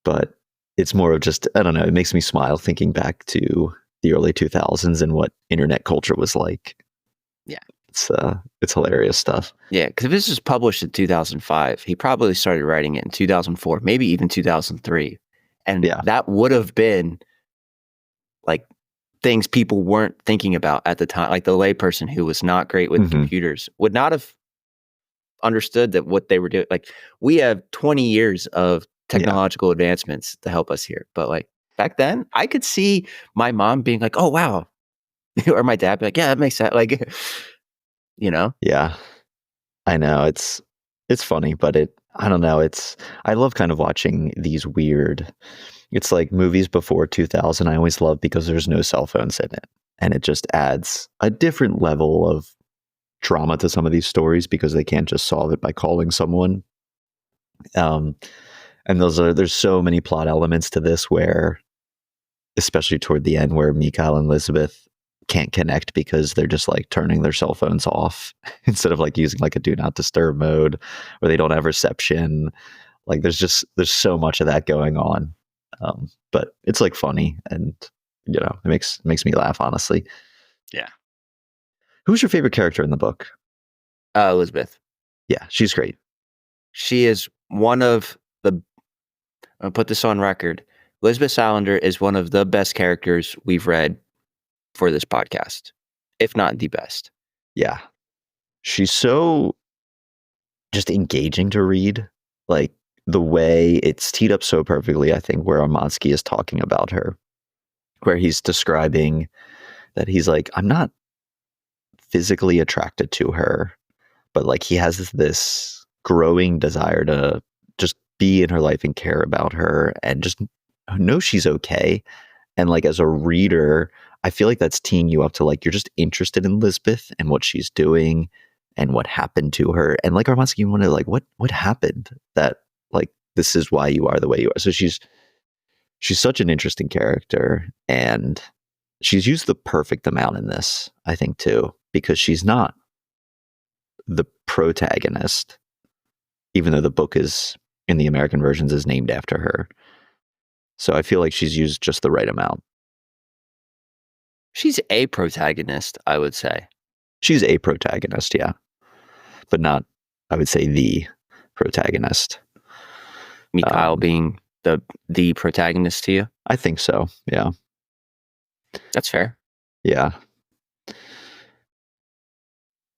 But it's more of just, I don't know, it makes me smile thinking back to the early 2000s and what internet culture was like. Yeah. It's hilarious stuff. Yeah, because if this was published in 2005, he probably started writing it in 2004, maybe even 2003. And that would have been like things people weren't thinking about at the time. Like the layperson who was not great with computers would not have understood that what they were doing. Like, we have 20 years of technological advancements to help us here. But like back then, I could see my mom being like, oh, wow. Or my dad be like, yeah, that makes sense. Like, you know? Yeah, I know. It's funny, but I don't know. I love kind of watching these weird, it's like movies before 2000. I always love because there's no cell phones in it. And it just adds a different level of drama to some of these stories because they can't just solve it by calling someone. And there's so many plot elements to this where, especially toward the end, where Mikhail and Lisbeth can't connect because they're just like turning their cell phones off instead of like using like a do not disturb mode, or they don't have reception. Like there's so much of that going on. But it's like funny, and you know, it makes me laugh, honestly. Yeah. Who's your favorite character in the book? Elizabeth. Yeah, she's great. She is one of the, I'll put this on record, Lisbeth Salander is one of the best characters we've read for this podcast, if not the best. Yeah. She's so just engaging to read. Like the way it's teed up so perfectly, I think, where Armansky is talking about her, where he's describing that he's like, I'm not physically attracted to her, but like he has this growing desire to just be in her life and care about her and just know she's okay. And like as a reader, I feel like that's teeing you up to like, you're just interested in Lisbeth and what she's doing and what happened to her. And like Armansky, you want to like, what happened that like, this is why you are the way you are. So she's such an interesting character, and she's used the perfect amount in this, I think too, because she's not the protagonist, even though the book is in the American versions is named after her. So I feel like she's used just the right amount. She's a protagonist, I would say. She's a protagonist, yeah. But not, I would say, the protagonist. Mikhail being the protagonist to you? I think so, yeah. That's fair. Yeah.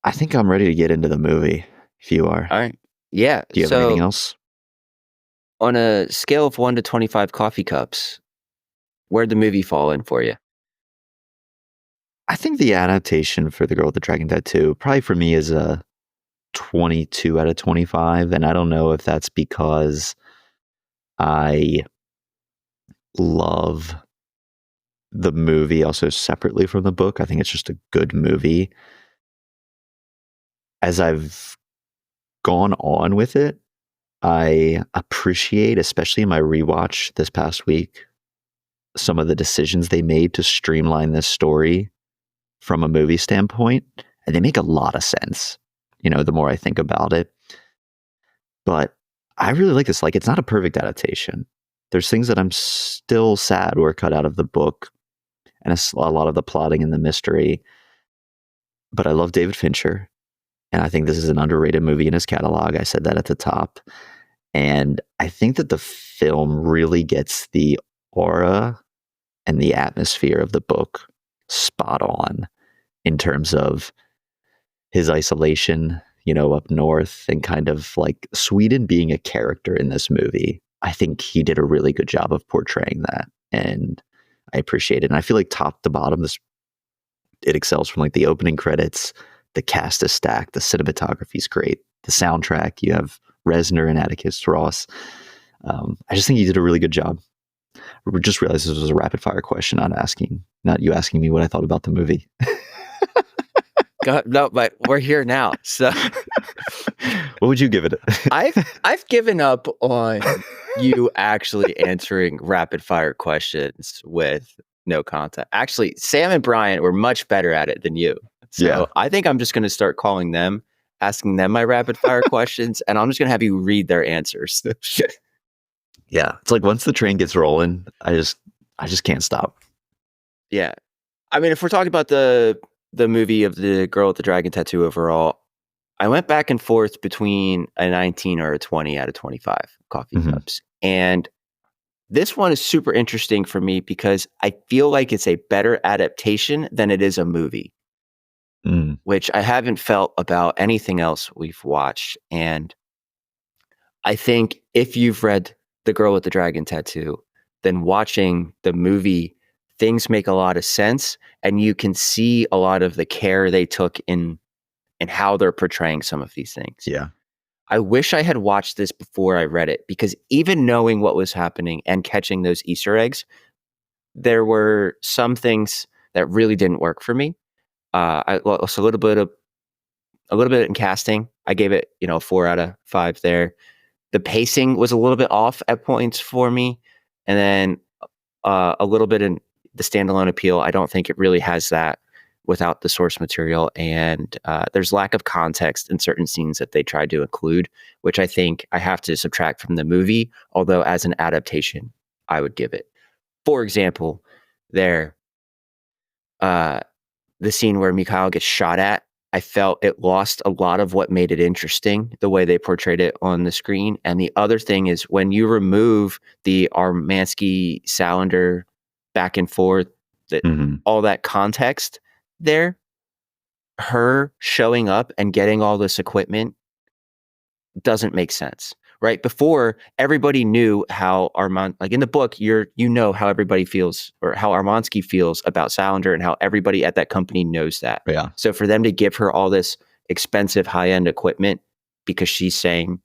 I think I'm ready to get into the movie, if you are. All right. Yeah. Do you have anything else? On a scale of 1 to 25 coffee cups, where'd the movie fall in for you? I think the adaptation for The Girl with the Dragon Tattoo probably for me is a 22 out of 25. And I don't know if that's because I love the movie also separately from the book. I think it's just a good movie. As I've gone on with it, I appreciate, especially in my rewatch this past week, some of the decisions they made to streamline this story from a movie standpoint. And they make a lot of sense, the more I think about it. But I really like this. Like, it's not a perfect adaptation. There's things that I'm still sad were cut out of the book and a lot of the plotting and the mystery. But I love David Fincher. And I think this is an underrated movie in his catalog. I said that at the top. And I think that the film really gets the aura and the atmosphere of the book spot on in terms of his isolation, up north, and kind of like Sweden being a character in this movie. I think he did a really good job of portraying that. And I appreciate it. And I feel like top to bottom, it excels from like the opening credits. The cast is stacked. The cinematography is great. The soundtrack, you have Reznor and Atticus Ross. I just think he did a really good job. We just realized this was a rapid fire question, not you asking me what I thought about the movie. No, but we're here now. So what would you give it? I've given up on you actually answering rapid fire questions with no context. Actually, Sam and Brian were much better at it than you. So yeah. I think I'm just going to start calling them, asking them my rapid fire questions, and I'm just going to have you read their answers. Yeah. It's like once the train gets rolling, I just can't stop. Yeah. I mean, if we're talking about the movie of The Girl with the Dragon Tattoo overall, I went back and forth between a 19 or a 20 out of 25 coffee cups. And this one is super interesting for me because I feel like it's a better adaptation than it is a movie, which I haven't felt about anything else we've watched. And I think if you've read The Girl with the Dragon Tattoo, then watching the movie, things make a lot of sense, and you can see a lot of the care they took in how they're portraying some of these things. Yeah. I wish I had watched this before I read it, because even knowing what was happening and catching those Easter eggs, there were some things that really didn't work for me. I lost a little bit in casting. I gave it, 4 out of 5 there. The pacing was a little bit off at points for me. And then a little bit in the standalone appeal. I don't think it really has that without the source material. And there's lack of context in certain scenes that they tried to include, which I think I have to subtract from the movie. Although as an adaptation, I would give it. For example, the scene where Mikhail gets shot at, I felt it lost a lot of what made it interesting, the way they portrayed it on the screen. And the other thing is when you remove the Armansky-Salander back and forth, all that context there, her showing up and getting all this equipment doesn't make sense. Right before, everybody knew how like in the book, you know how everybody feels, or how Armansky feels about Salander, and how everybody at that company knows that. Yeah. So for them to give her all this expensive high-end equipment because she's saying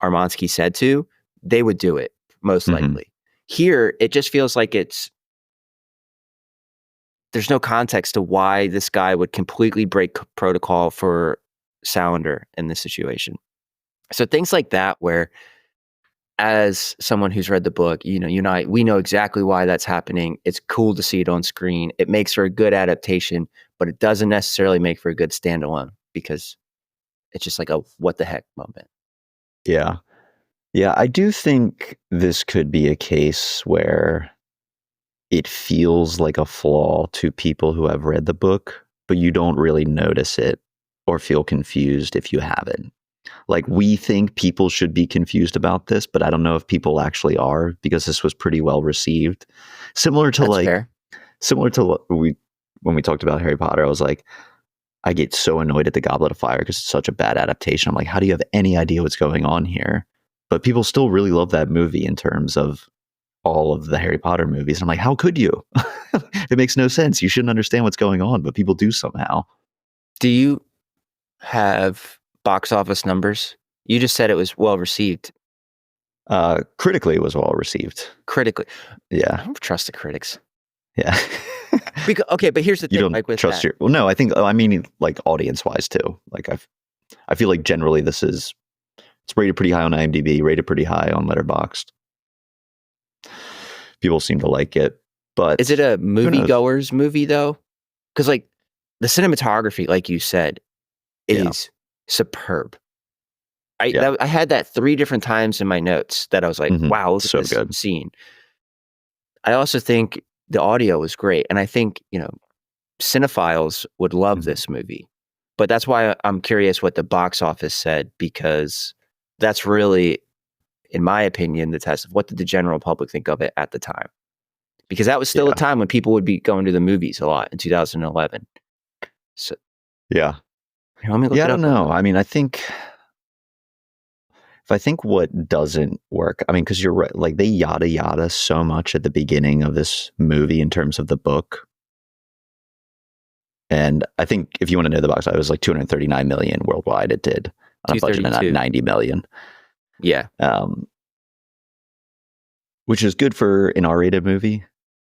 Armansky said to, they would do it most likely. Here, it just feels like there's no context to why this guy would completely break protocol for Salander in this situation. So things like that, where as someone who's read the book, you and I, we know exactly why that's happening. It's cool to see it on screen. It makes for a good adaptation, but it doesn't necessarily make for a good standalone, because it's just like a what the heck moment. Yeah. Yeah, I do think this could be a case where it feels like a flaw to people who have read the book, but you don't really notice it or feel confused if you haven't. Like, we think people should be confused about this, but I don't know if people actually are, because this was pretty well received. Similar to when we talked about Harry Potter, I was like, I get so annoyed at the Goblet of Fire because it's such a bad adaptation. I'm like, how do you have any idea what's going on here? But people still really love that movie in terms of all of the Harry Potter movies. And I'm like, how could you? It makes no sense. You shouldn't understand what's going on, but people do somehow. Do you have box office numbers? You just said it was well received. Critically, it was well received. Critically. I Yeah. don't trust the critics. Yeah. Okay, but here's the thing. You don't like with trust that, well, no, I mean like audience wise too. Like I feel like generally it's rated pretty high on IMDb, rated pretty high on Letterboxd. People seem to like it, but is it a moviegoer's movie though? Because like the cinematography, like you said, is superb. I had that 3 different times in my notes that I was like, wow, look at this good scene. I also think the audio was great. And I think, cinephiles would love this movie. But that's why I'm curious what the box office said, because that's really, in my opinion, the test of what did the general public think of it at the time. Because that was still a time when people would be going to the movies a lot in 2011. So, yeah. Let me look it up. I don't know. I mean, I think what doesn't work, I mean, because you're right, like they yada so much at the beginning of this movie in terms of the book. And I think if you want to know the box office, it was like 239 million worldwide. It did on a budget of 90 million. Yeah. Which is good for an R-rated movie.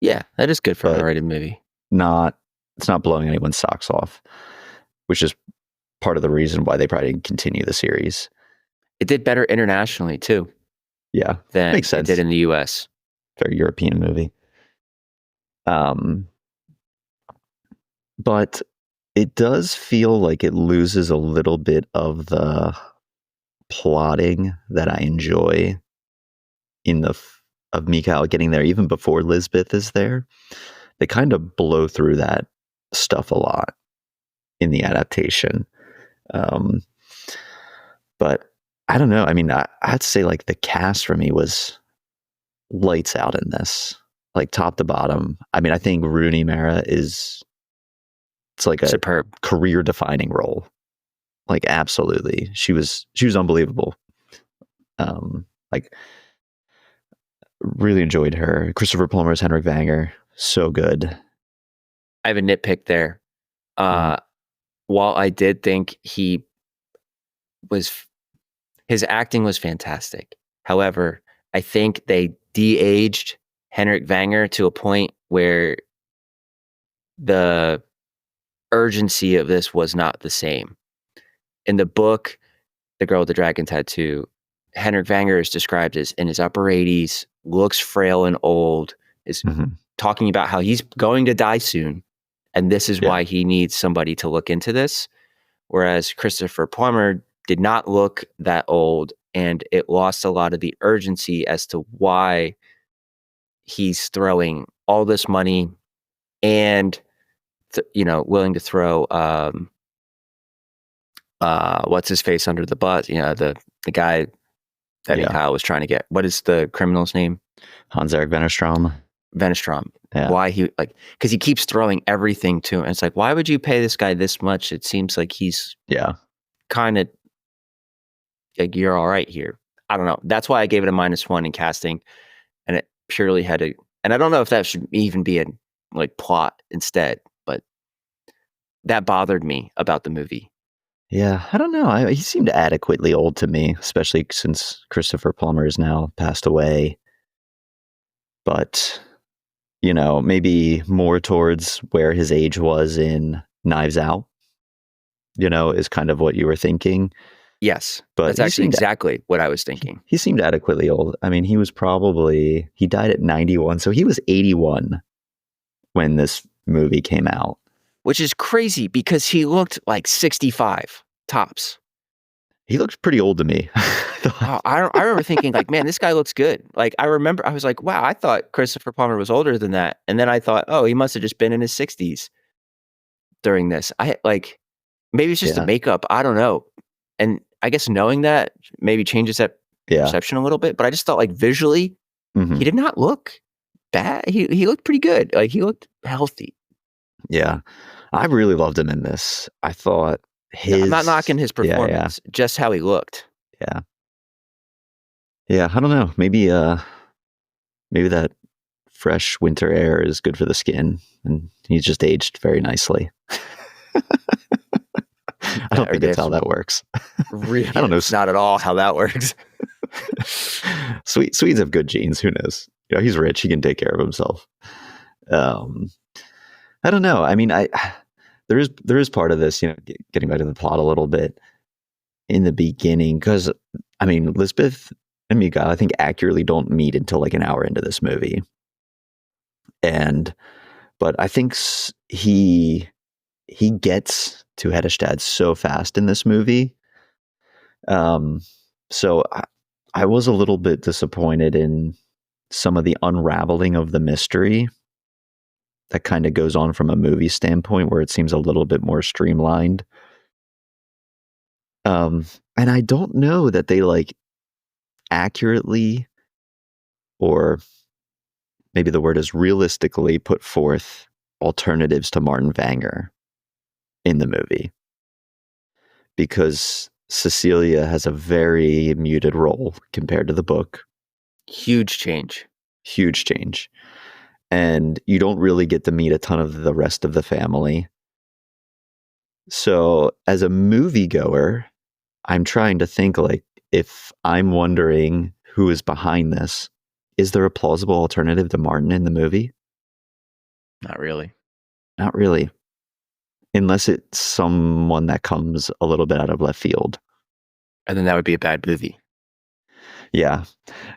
Yeah, that is good for an R-rated movie. It's not blowing anyone's socks off, which is part of the reason why they probably didn't continue the series. It did better internationally too. Yeah, than makes sense. It did in the US. Very European movie. But it does feel like it loses a little bit of the plotting that I enjoy of Mikhail getting there, even before Lisbeth is there. They kind of blow through that stuff a lot in the adaptation. But I don't know. I mean, I'd say like the cast for me was lights out in this, like top to bottom. I mean, I think Rooney Mara it's like a superb, career defining role. Like absolutely. She was unbelievable. Like really enjoyed her. Christopher Plummer's Henrik Vanger, so good. I have a nitpick there. While I did think his acting was fantastic. However, I think they de-aged Henrik Vanger to a point where the urgency of this was not the same. In the book, The Girl with the Dragon Tattoo, Henrik Vanger is described as in his upper 80s, looks frail and old, is talking about how he's going to die soon. And this is why he needs somebody to look into this. Whereas Christopher Plummer did not look that old, and it lost a lot of the urgency as to why he's throwing all this money and, willing to throw, what's his face under the bus? The guy that Mikhail was trying to get. What is the criminal's name? Hans-Erik Wennerstrom. Yeah. Why because he keeps throwing everything to him. And it's like, why would you pay this guy this much? It seems like he's kind of like, you're all right here. I don't know. That's why I gave it a -1 in casting. And it purely had to, and I don't know if that should even be a plot instead, but that bothered me about the movie. Yeah, I don't know. He seemed adequately old to me, especially since Christopher Plummer is now passed away. But, maybe more towards where his age was in Knives Out, is kind of what you were thinking. Yes, but that's actually exactly what I was thinking. He seemed adequately old. I mean, he died at 91, so he was 81 when this movie came out. Which is crazy because he looked like 65 tops. He looked pretty old to me. I remember thinking man, this guy looks good. I remember I was like, wow, I thought Christopher Plummer was older than that. And then I thought, oh, he must have just been in his 60s during this. Maybe it's just the makeup. I don't know. And I guess knowing that maybe changes that perception a little bit. But I just thought visually, he did not look bad. He looked pretty good. He looked healthy. Yeah. I really loved him in this. I thought I'm not knocking his performance, just how he looked. Yeah. Yeah, I don't know. Maybe maybe that fresh winter air is good for the skin, and he's just aged very nicely. I don't think it's how that works. Really, I don't know. It's not at all how that works. Swedes have good genes. Who knows? He's rich. He can take care of himself. I don't know. I mean, there is part of this, getting back to the plot a little bit in the beginning, because I mean, Lisbeth and Mikael, I think, accurately don't meet until like an hour into this movie, but I think he gets to Hedestad so fast in this movie. So I was a little bit disappointed in some of the unraveling of the mystery that kind of goes on from a movie standpoint, where it seems a little bit more streamlined. And I don't know that they like accurately, or maybe the word is realistically, put forth alternatives to Martin Vanger in the movie, because Cecilia has a very muted role compared to the book. Huge change. And you don't really get to meet a ton of the rest of the family. So as a moviegoer, I'm trying to think, like, if I'm wondering who is behind this, is there a plausible alternative to Martin in the movie? Not really. Unless it's someone that comes a little bit out of left field. And then that would be a bad movie. Yeah.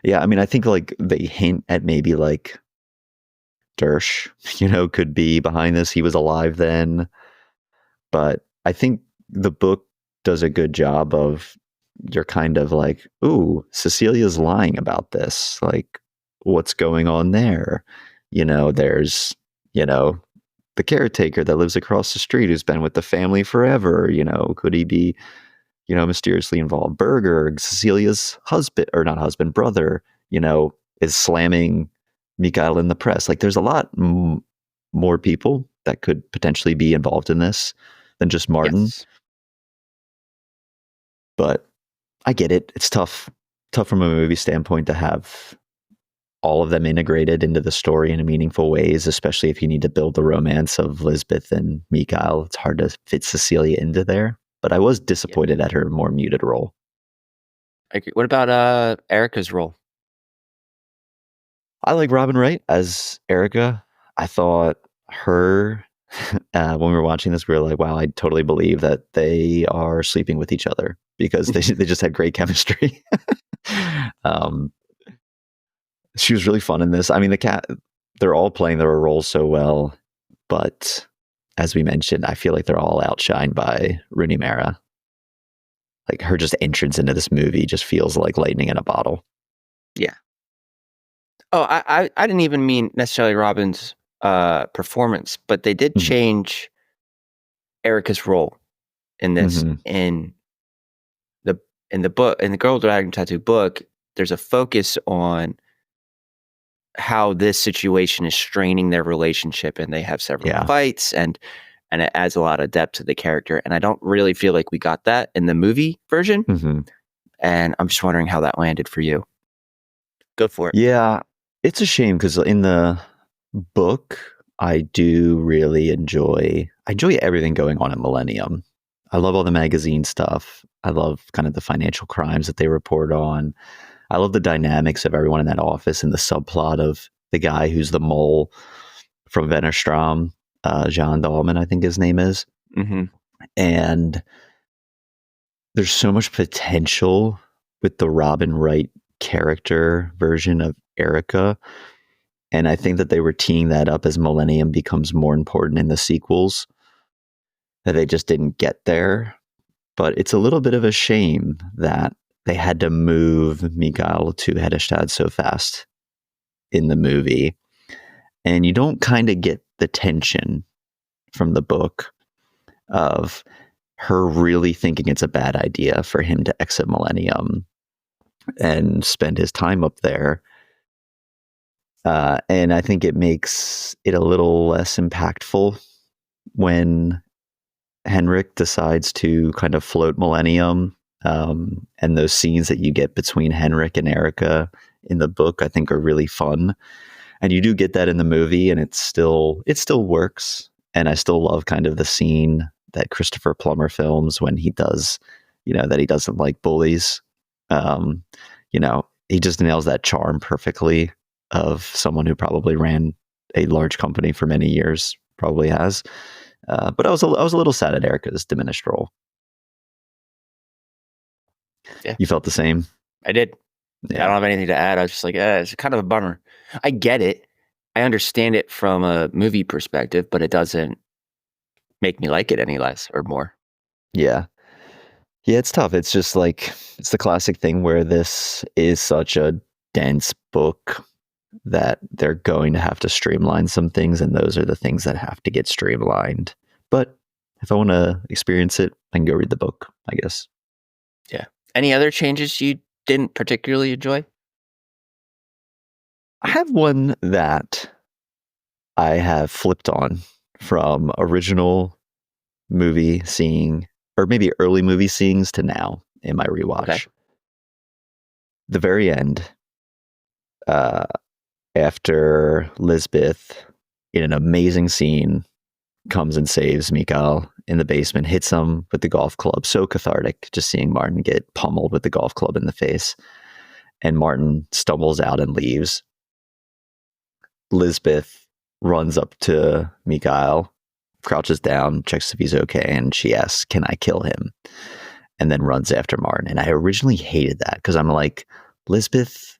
I mean, I think like they hint at maybe like Dersh, could be behind this. He was alive then. But I think the book does a good job of, you're kind of like, ooh, Cecilia's lying about this. Like, what's going on there? There's, the caretaker that lives across the street who's been with the family forever. Could he be, mysteriously involved? Berger, Cecilia's husband, or not husband, brother, is slamming Mikael in the press. Like, there's a lot more people that could potentially be involved in this than just Martin. Yes. But I get it. It's tough from a movie standpoint to have all of them integrated into the story in meaningful ways, especially if you need to build the romance of Lisbeth and Mikael. It's hard to fit Cecilia into there. But I was disappointed at her more muted role. I agree. What about Erica's role? I like Robin Wright as Erica. I thought her, when we were watching this, we were like, wow, I totally believe that they are sleeping with each other, because they just had great chemistry. She was really fun in this. I mean, they're all playing their roles so well, but as we mentioned, I feel like they're all outshined by Rooney Mara. Like, her just entrance into this movie just feels like lightning in a bottle. Yeah. Oh, I didn't even mean necessarily Robin's performance, but they did change Erica's role in this. In the book, in the Girl with the Dragon Tattoo book, there's a focus on how this situation is straining their relationship, and they have several fights, and it adds a lot of depth to the character. And I don't really feel like we got that in the movie version. And I'm just wondering how that landed for you. Go for it. Yeah, it's a shame, because in the book, I do really enjoy everything going on at Millennium. I love all the magazine stuff. I love kind of the financial crimes that they report on. I love the dynamics of everyone in that office, and the subplot of the guy who's the mole from Vennerstrom, Jean Dahlman, I think his name is. And there's so much potential with the Robin Wright character version of Erica. And I think that they were teeing that up as Millennium becomes more important in the sequels, that they just didn't get there. But it's a little bit of a shame that they had to move Mikael to Hedestad so fast in the movie. And you don't kind of get the tension from the book of her really thinking it's a bad idea for him to exit Millennium and spend his time up there. And I think it makes it a little less impactful when Henrik decides to kind of float Millennium. And those scenes that you get between Henrik and Erica in the book, I think are really fun. And you do get that in the movie, and it still works. And I still love kind of the scene that Christopher Plummer films when he does, that he doesn't like bullies. Um, he just nails that charm perfectly of someone who probably ran a large company for many years, probably has. But I was a little sad at Erica's diminished role. Yeah. You felt the same? I did. Yeah. I don't have anything to add. I was just like, it's kind of a bummer. I get it. I understand it from a movie perspective, but it doesn't make me like it any less or more. Yeah. Yeah, it's tough. It's just like, it's the classic thing where this is such a dense book that they're going to have to streamline some things, and those are the things that have to get streamlined. But if I want to experience it, I can go read the book, I guess. Yeah. Any other changes you didn't particularly enjoy? I have one that I have flipped on from original movie seeing, or maybe early movie seeings, to now in my rewatch. Okay. The very end, after Lisbeth, in an amazing scene, comes and saves Mikael in the basement, hits him with the golf club. So cathartic, just seeing Martin get pummeled with the golf club in the face. And Martin stumbles out and leaves. Lisbeth runs up to Mikael, crouches down, checks if he's okay, and she asks, "Can I kill him?" And then runs after Martin. And I originally hated that because I'm like, Lisbeth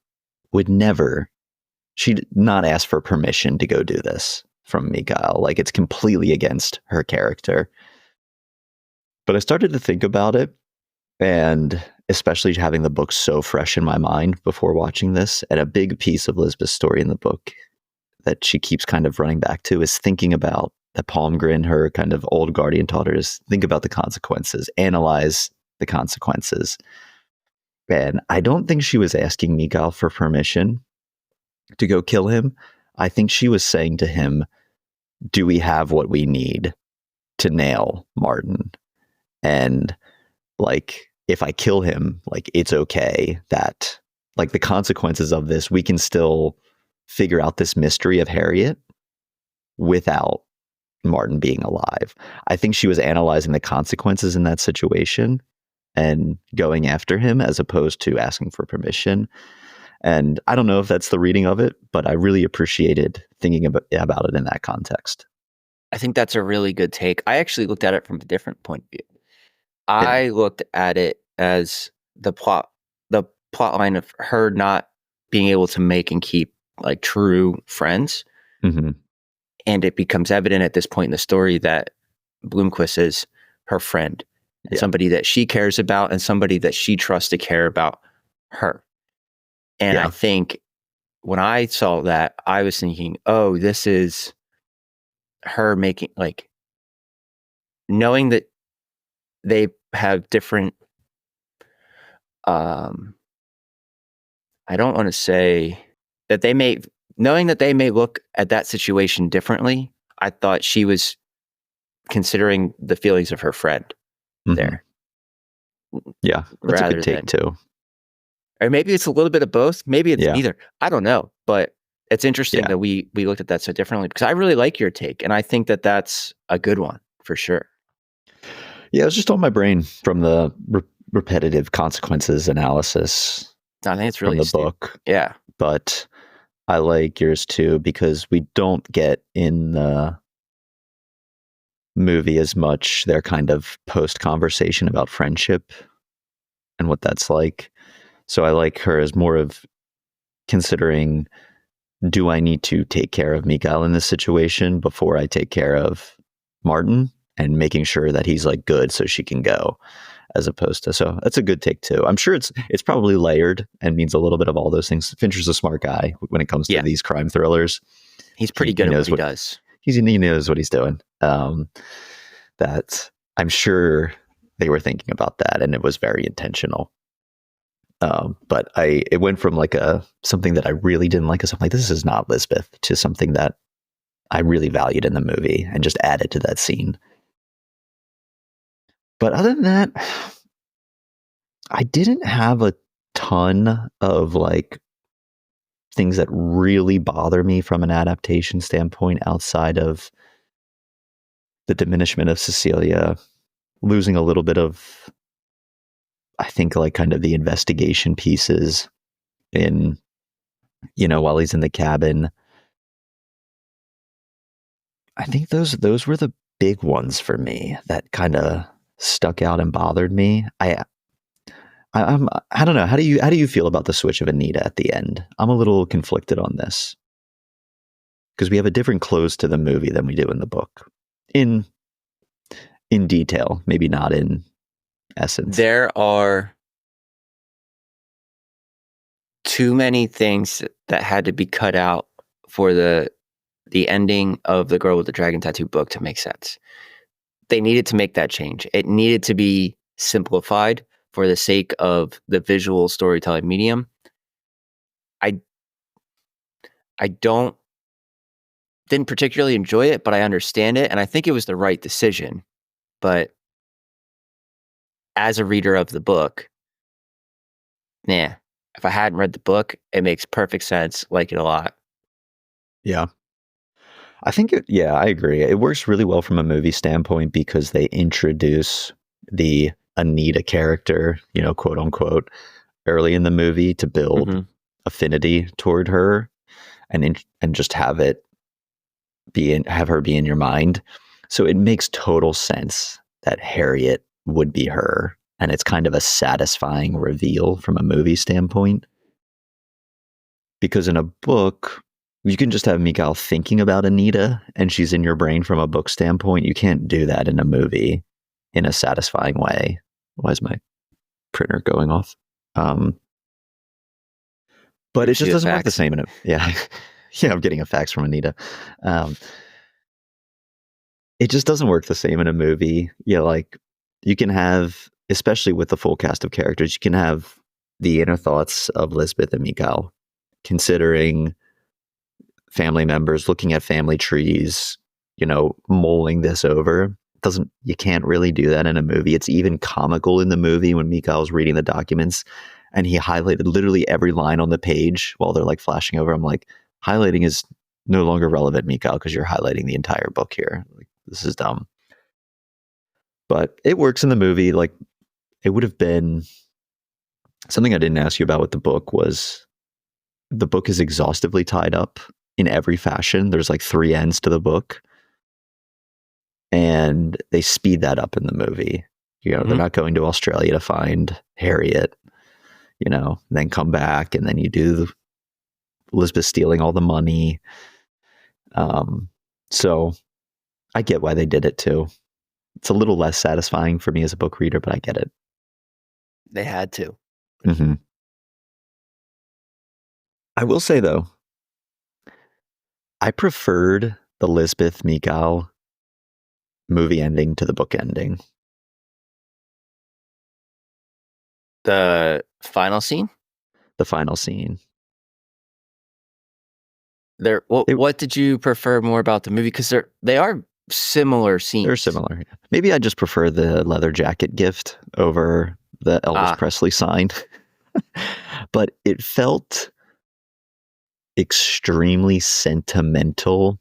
would never, she'd not ask for permission to go do this from Mikael. Like, it's completely against her character. But I started to think about it, and especially having the book so fresh in my mind before watching this, and a big piece of Lisbeth's story in the book that she keeps kind of running back to is thinking about that Palmgren, her kind of old guardian, taught her is think about the consequences, analyze the consequences. And I don't think she was asking Mikael for permission to go kill him. I think she was saying to him, do we have what we need to nail Martin? And like, if I kill him, like, it's okay that, like, the consequences of this, we can still figure out this mystery of Harriet without Martin being alive. I think she was analyzing the consequences in that situation and going after him as opposed to asking for permission. And I don't know if that's the reading of it, but I really appreciated thinking about it in that context. I think that's a really good take. I actually looked at it from a different point of view. I looked at it as the plot line of her not being able to make and keep like true friends. Mm-hmm. And it becomes evident at this point in the story that Blomkvist is her friend, and somebody that she cares about and somebody that she trusts to care about her. And I think when I saw that, I was thinking, oh, this is her making, like, knowing that they have different, I don't want to say that knowing that they may look at that situation differently. I thought she was considering the feelings of her friend there. Yeah, that's a good take too. Or maybe it's a little bit of both. Maybe it's neither. I don't know. But it's interesting that we looked at that so differently, because I really like your take. And I think that that's a good one for sure. Yeah, it was just on my brain from the repetitive consequences analysis. I think it's really from the book. Yeah. But I like yours too, because we don't get in the movie as much their kind of post conversation about friendship and what that's like. So I like her as more of considering, do I need to take care of Mikael in this situation before I take care of Martin, and making sure that he's like good so she can go, as opposed to, so that's a good take too. I'm sure it's probably layered and means a little bit of all those things. Fincher's a smart guy when it comes to these crime thrillers. He's pretty good at what he does. He knows what he's doing. That I'm sure they were thinking about that, and it was very intentional. But it went from like something that I really didn't like, something like, this is not Lisbeth, to something that I really valued in the movie and just added to that scene. But other than that, I didn't have a ton of like things that really bother me from an adaptation standpoint outside of the diminishment of Cecilia, losing a little bit of, I think, like kind of the investigation pieces in, while he's in the cabin. I think those were the big ones for me that kind of stuck out and bothered me. I don't know. How do you feel about the switch of Anita at the end? I'm a little conflicted on this because we have a different close to the movie than we do in the book. In detail, maybe not in essence. There are too many things that had to be cut out for the ending of The Girl with the Dragon Tattoo book to make sense. They needed to make that change. It needed to be simplified for the sake of the visual storytelling medium. I didn't particularly enjoy it, but I understand it, and I think it was the right decision. But as a reader of the book, if I hadn't read the book, it makes perfect sense. Like it a lot. Yeah. I think I agree. It works really well from a movie standpoint because they introduce the Anita character, quote unquote, early in the movie to build affinity toward her and just have her be in your mind. So it makes total sense that Harriet would be her. And it's kind of a satisfying reveal from a movie standpoint. Because in a book, you can just have Mikhail thinking about Anita and she's in your brain from a book standpoint. You can't do that in a movie in a satisfying way. Why is my printer going off? But it just doesn't work the same in it. Yeah. Yeah, I'm getting a fax from Anita. It just doesn't work the same in a movie. Yeah, like you can have, especially with the full cast of characters, you can have the inner thoughts of Lisbeth and Mikhail, considering family members, looking at family trees, mulling this over. You can't really do that in a movie. It's even comical in the movie when Mikhail's reading the documents and he highlighted literally every line on the page while they're like flashing over. I'm like, highlighting is no longer relevant, Mikhail, because you're highlighting the entire book here. Like, this is dumb. But it works in the movie. Like, it would have been something I didn't ask you about with the book was the book is exhaustively tied up in every fashion. There's like 3 ends to the book. And they speed that up in the movie. They're not going to Australia to find Harriet, then come back. And then you do Elizabeth stealing all the money. So I get why they did it too. It's a little less satisfying for me as a book reader, but I get it. They had to. Mm-hmm. I will say though, I preferred the Lisbeth Mikhail movie ending to the book ending. The final scene? The final scene. What did you prefer more about the movie? Because they are similar scenes. They're similar. Maybe I just prefer the leather jacket gift over the Elvis Presley sign. But it felt extremely sentimental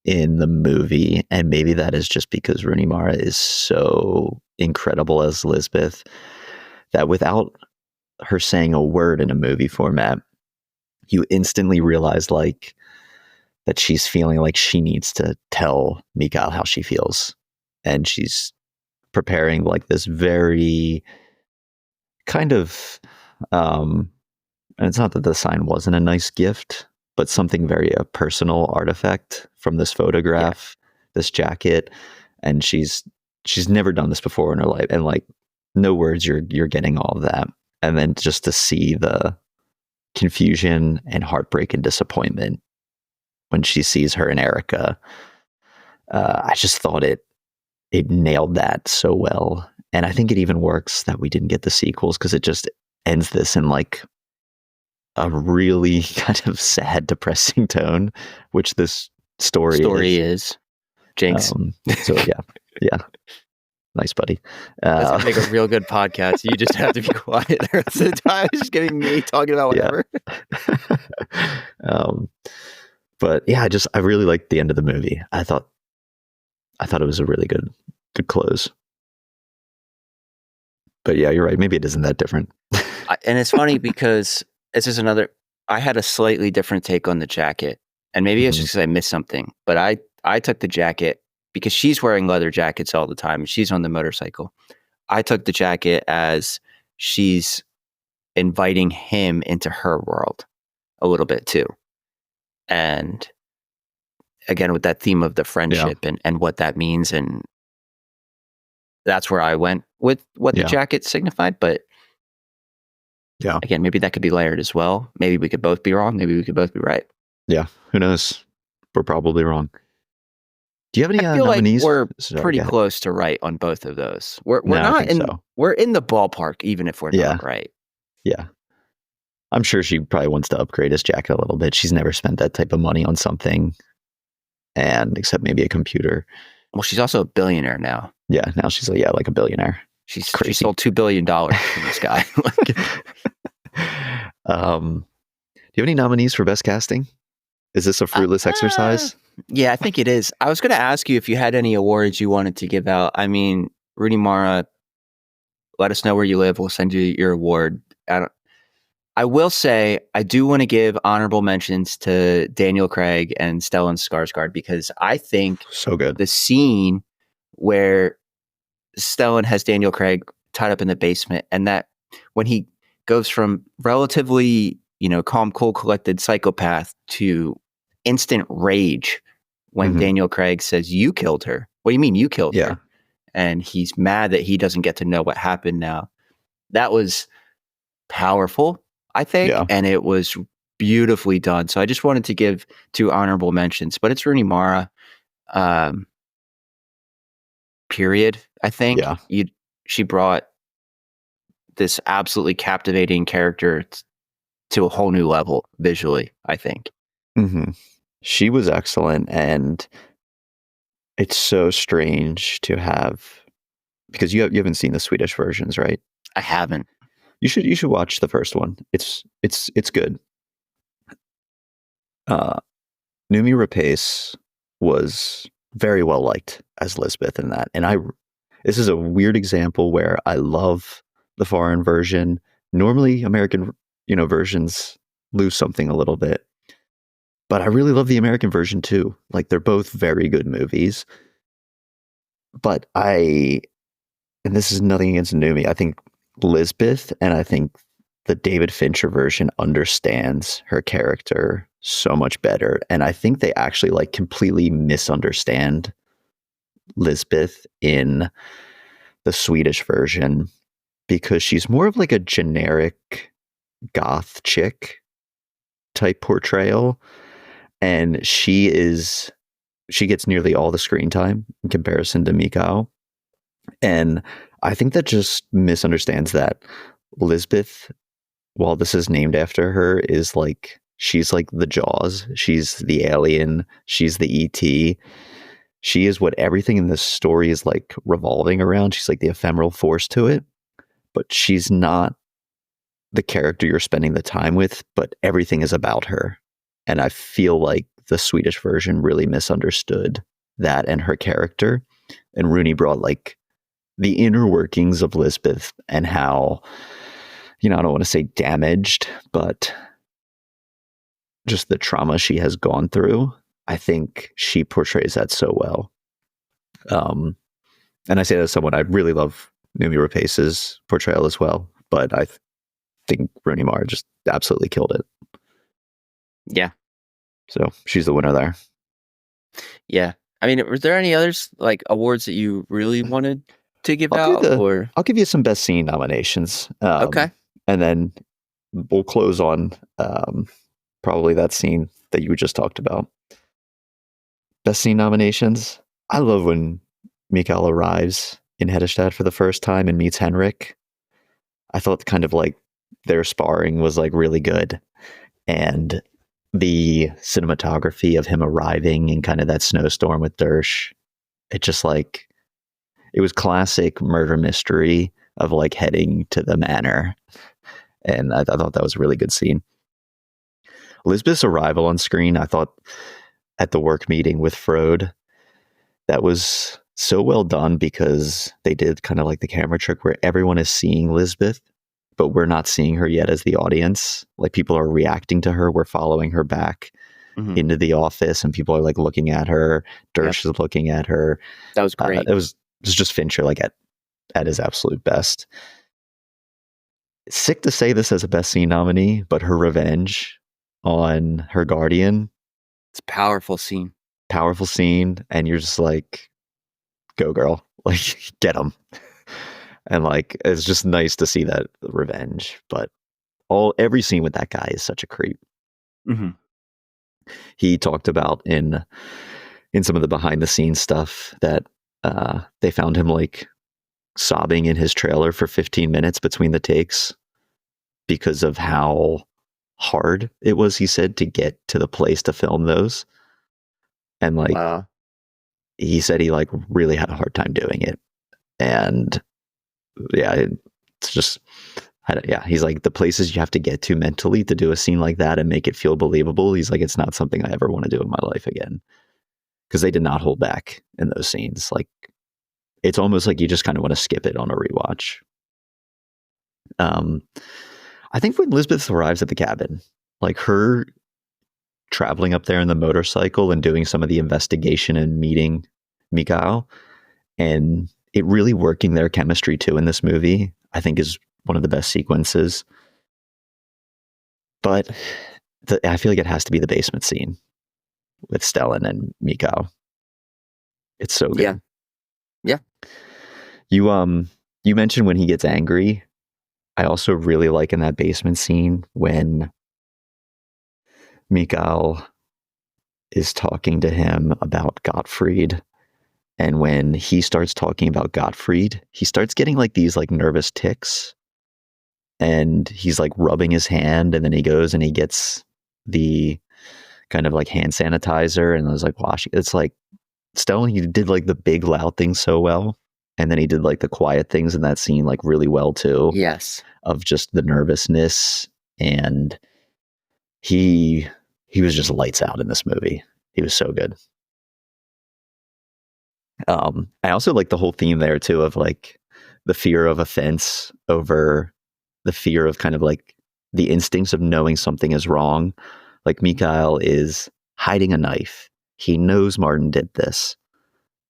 in the movie, and maybe that is just because Rooney Mara is so incredible as Lisbeth that without her saying a word in a movie format, you instantly realize like that she's feeling like she needs to tell Mikhail how she feels, and she's preparing like this very kind of and it's not that the sign wasn't a nice gift, but something very personal artifact from this photograph, this jacket. And she's never done this before in her life. And like, no words, you're getting all of that. And then just to see the confusion and heartbreak and disappointment when she sees her and Erica, I just thought it nailed that so well. And I think it even works that we didn't get the sequels because it just ends this in like a really kind of sad, depressing tone, which this story is. Jinx. So yeah. Nice, buddy. That's gonna make a real good podcast. You just have to be quiet the rest of the time. It's just giving me talking about whatever. But yeah, I really liked the end of the movie. I thought it was a really good close. But yeah, you're right. Maybe it isn't that different. And it's funny because this is another. I had a slightly different take on the jacket, and maybe it's just because I missed something. But I took the jacket because she's wearing leather jackets all the time, and she's on the motorcycle. I took the jacket as she's inviting him into her world a little bit too. And again, with that theme of the friendship and what that means. And that's where I went with what the jacket signified. But again, maybe that could be layered as well. Maybe we could both be wrong. Maybe we could both be right. Yeah. Who knows? We're probably wrong. Do you have any I feel nominees? Like we're pretty close to right on both of those. We're in the ballpark, even if we're not right. Yeah. I'm sure she probably wants to upgrade his jacket a little bit. She's never spent that type of money on something, and except maybe a computer. Well, she's also a billionaire now. Yeah, now she's like a billionaire. She sold $2 billion from this guy. Do you have any nominees for best casting? Is this a fruitless exercise? Yeah, I think it is. I was going to ask you if you had any awards you wanted to give out. I mean, Rooney Mara, let us know where you live. We'll send you your award. I will say I do want to give honorable mentions to Daniel Craig and Stellan Skarsgård because I think so good. The scene where Stellan has Daniel Craig tied up in the basement, and that when he goes from relatively, calm, cool, collected psychopath to instant rage when Daniel Craig says, "You killed her." What do you mean you killed her? And he's mad that he doesn't get to know what happened now. That was powerful, I think, and it was beautifully done. So I just wanted to give 2 honorable mentions, but it's Rooney Mara, period. I think she brought this absolutely captivating character to a whole new level visually, I think. She was excellent, and it's so strange to have, because you haven't seen the Swedish versions, right? I haven't. You should watch the first one. It's good. Noomi Rapace was very well liked as Lisbeth in that, and this is a weird example where I love the foreign version. Normally, American versions lose something a little bit, but I really love the American version too. Like, they're both very good movies. But and this is nothing against Noomi, I think Lisbeth, and I think the David Fincher version understands her character so much better. And I think they actually completely misunderstand Lisbeth in the Swedish version, because she's more of a generic goth chick type portrayal. And she gets nearly all the screen time in comparison to Mikael. And I think that just misunderstands that Lisbeth, while this is named after her, is she's the Jaws. She's the alien. She's the E.T. She is what everything in this story is revolving around. She's the ephemeral force to it. But she's not the character you're spending the time with, but everything is about her. And I feel like the Swedish version really misunderstood that and her character. And Rooney brought the inner workings of Lisbeth and how, I don't want to say damaged, but just the trauma she has gone through. I think she portrays that so well. And I say that as someone, I really love Noomi Rapace's portrayal as well, but I think Rooney Mara just absolutely killed it. Yeah. So she's the winner there. Yeah. I mean, was there any others awards that you really wanted to give out? I'll give you some best scene nominations. Okay. And then we'll close on probably that scene that you just talked about. Best scene nominations. I love when Mikael arrives in Hedestad for the first time and meets Henrik. I thought kind of their sparring was really good. And the cinematography of him arriving in kind of that snowstorm with Dersh, it just it was classic murder mystery of like heading to the manor. And I thought that was a really good scene. Elizabeth's arrival on screen, I thought at the work meeting with Frode, that was so well done because they did kind of like the camera trick where everyone is seeing Elizabeth, but we're not seeing her yet as the audience. Like people are reacting to her. We're following her back into the office and people are like looking at her. Dersh is looking at her. That was great. It was just Fincher like at his absolute best. It's sick to say this as a best scene nominee, but her revenge on her guardian. It's a powerful scene. And you're just like, go girl, like get him. And like, it's just nice to see that revenge, but every scene with that guy is such a creep. He talked about in some of the behind the scenes stuff that they found him like sobbing in his trailer for 15 minutes between the takes because of how hard it was, he said, to get to the place to film those. And like, he said he like really had a hard time doing it. And yeah, it's just, he's like, the places you have to get to mentally to do a scene like that and make it feel believable, he's like, it's not something I ever want to do in my life again. Because they did not hold back in those scenes. Like, it's almost like you just kind of want to skip it on a rewatch. I think when Elizabeth arrives at the cabin, like her traveling up there in the motorcycle and doing some of the investigation and meeting Mikhail, and it really working their chemistry too in this movie, I think is one of the best sequences. But I feel like it has to be the basement scene with Stellan and Mikhail. It's so good. Yeah. You mentioned when he gets angry. I also really like in that basement scene when Mikhail is talking to him about Gottfried. And when he starts talking about Gottfried, he starts getting like these like nervous tics. And he's like rubbing his hand, and then he goes and he gets the kind of like hand sanitizer and I was like washing. It's like Stellan, he did like the big loud things so well. And then he did like the quiet things in that scene like really well too. Yes. Of just the nervousness. And he was just lights out in this movie. He was so good. I also like the whole theme there too of like the fear of offense over the fear of kind of like the instincts of knowing something is wrong. Like Mikhail is hiding a knife. He knows Martin did this,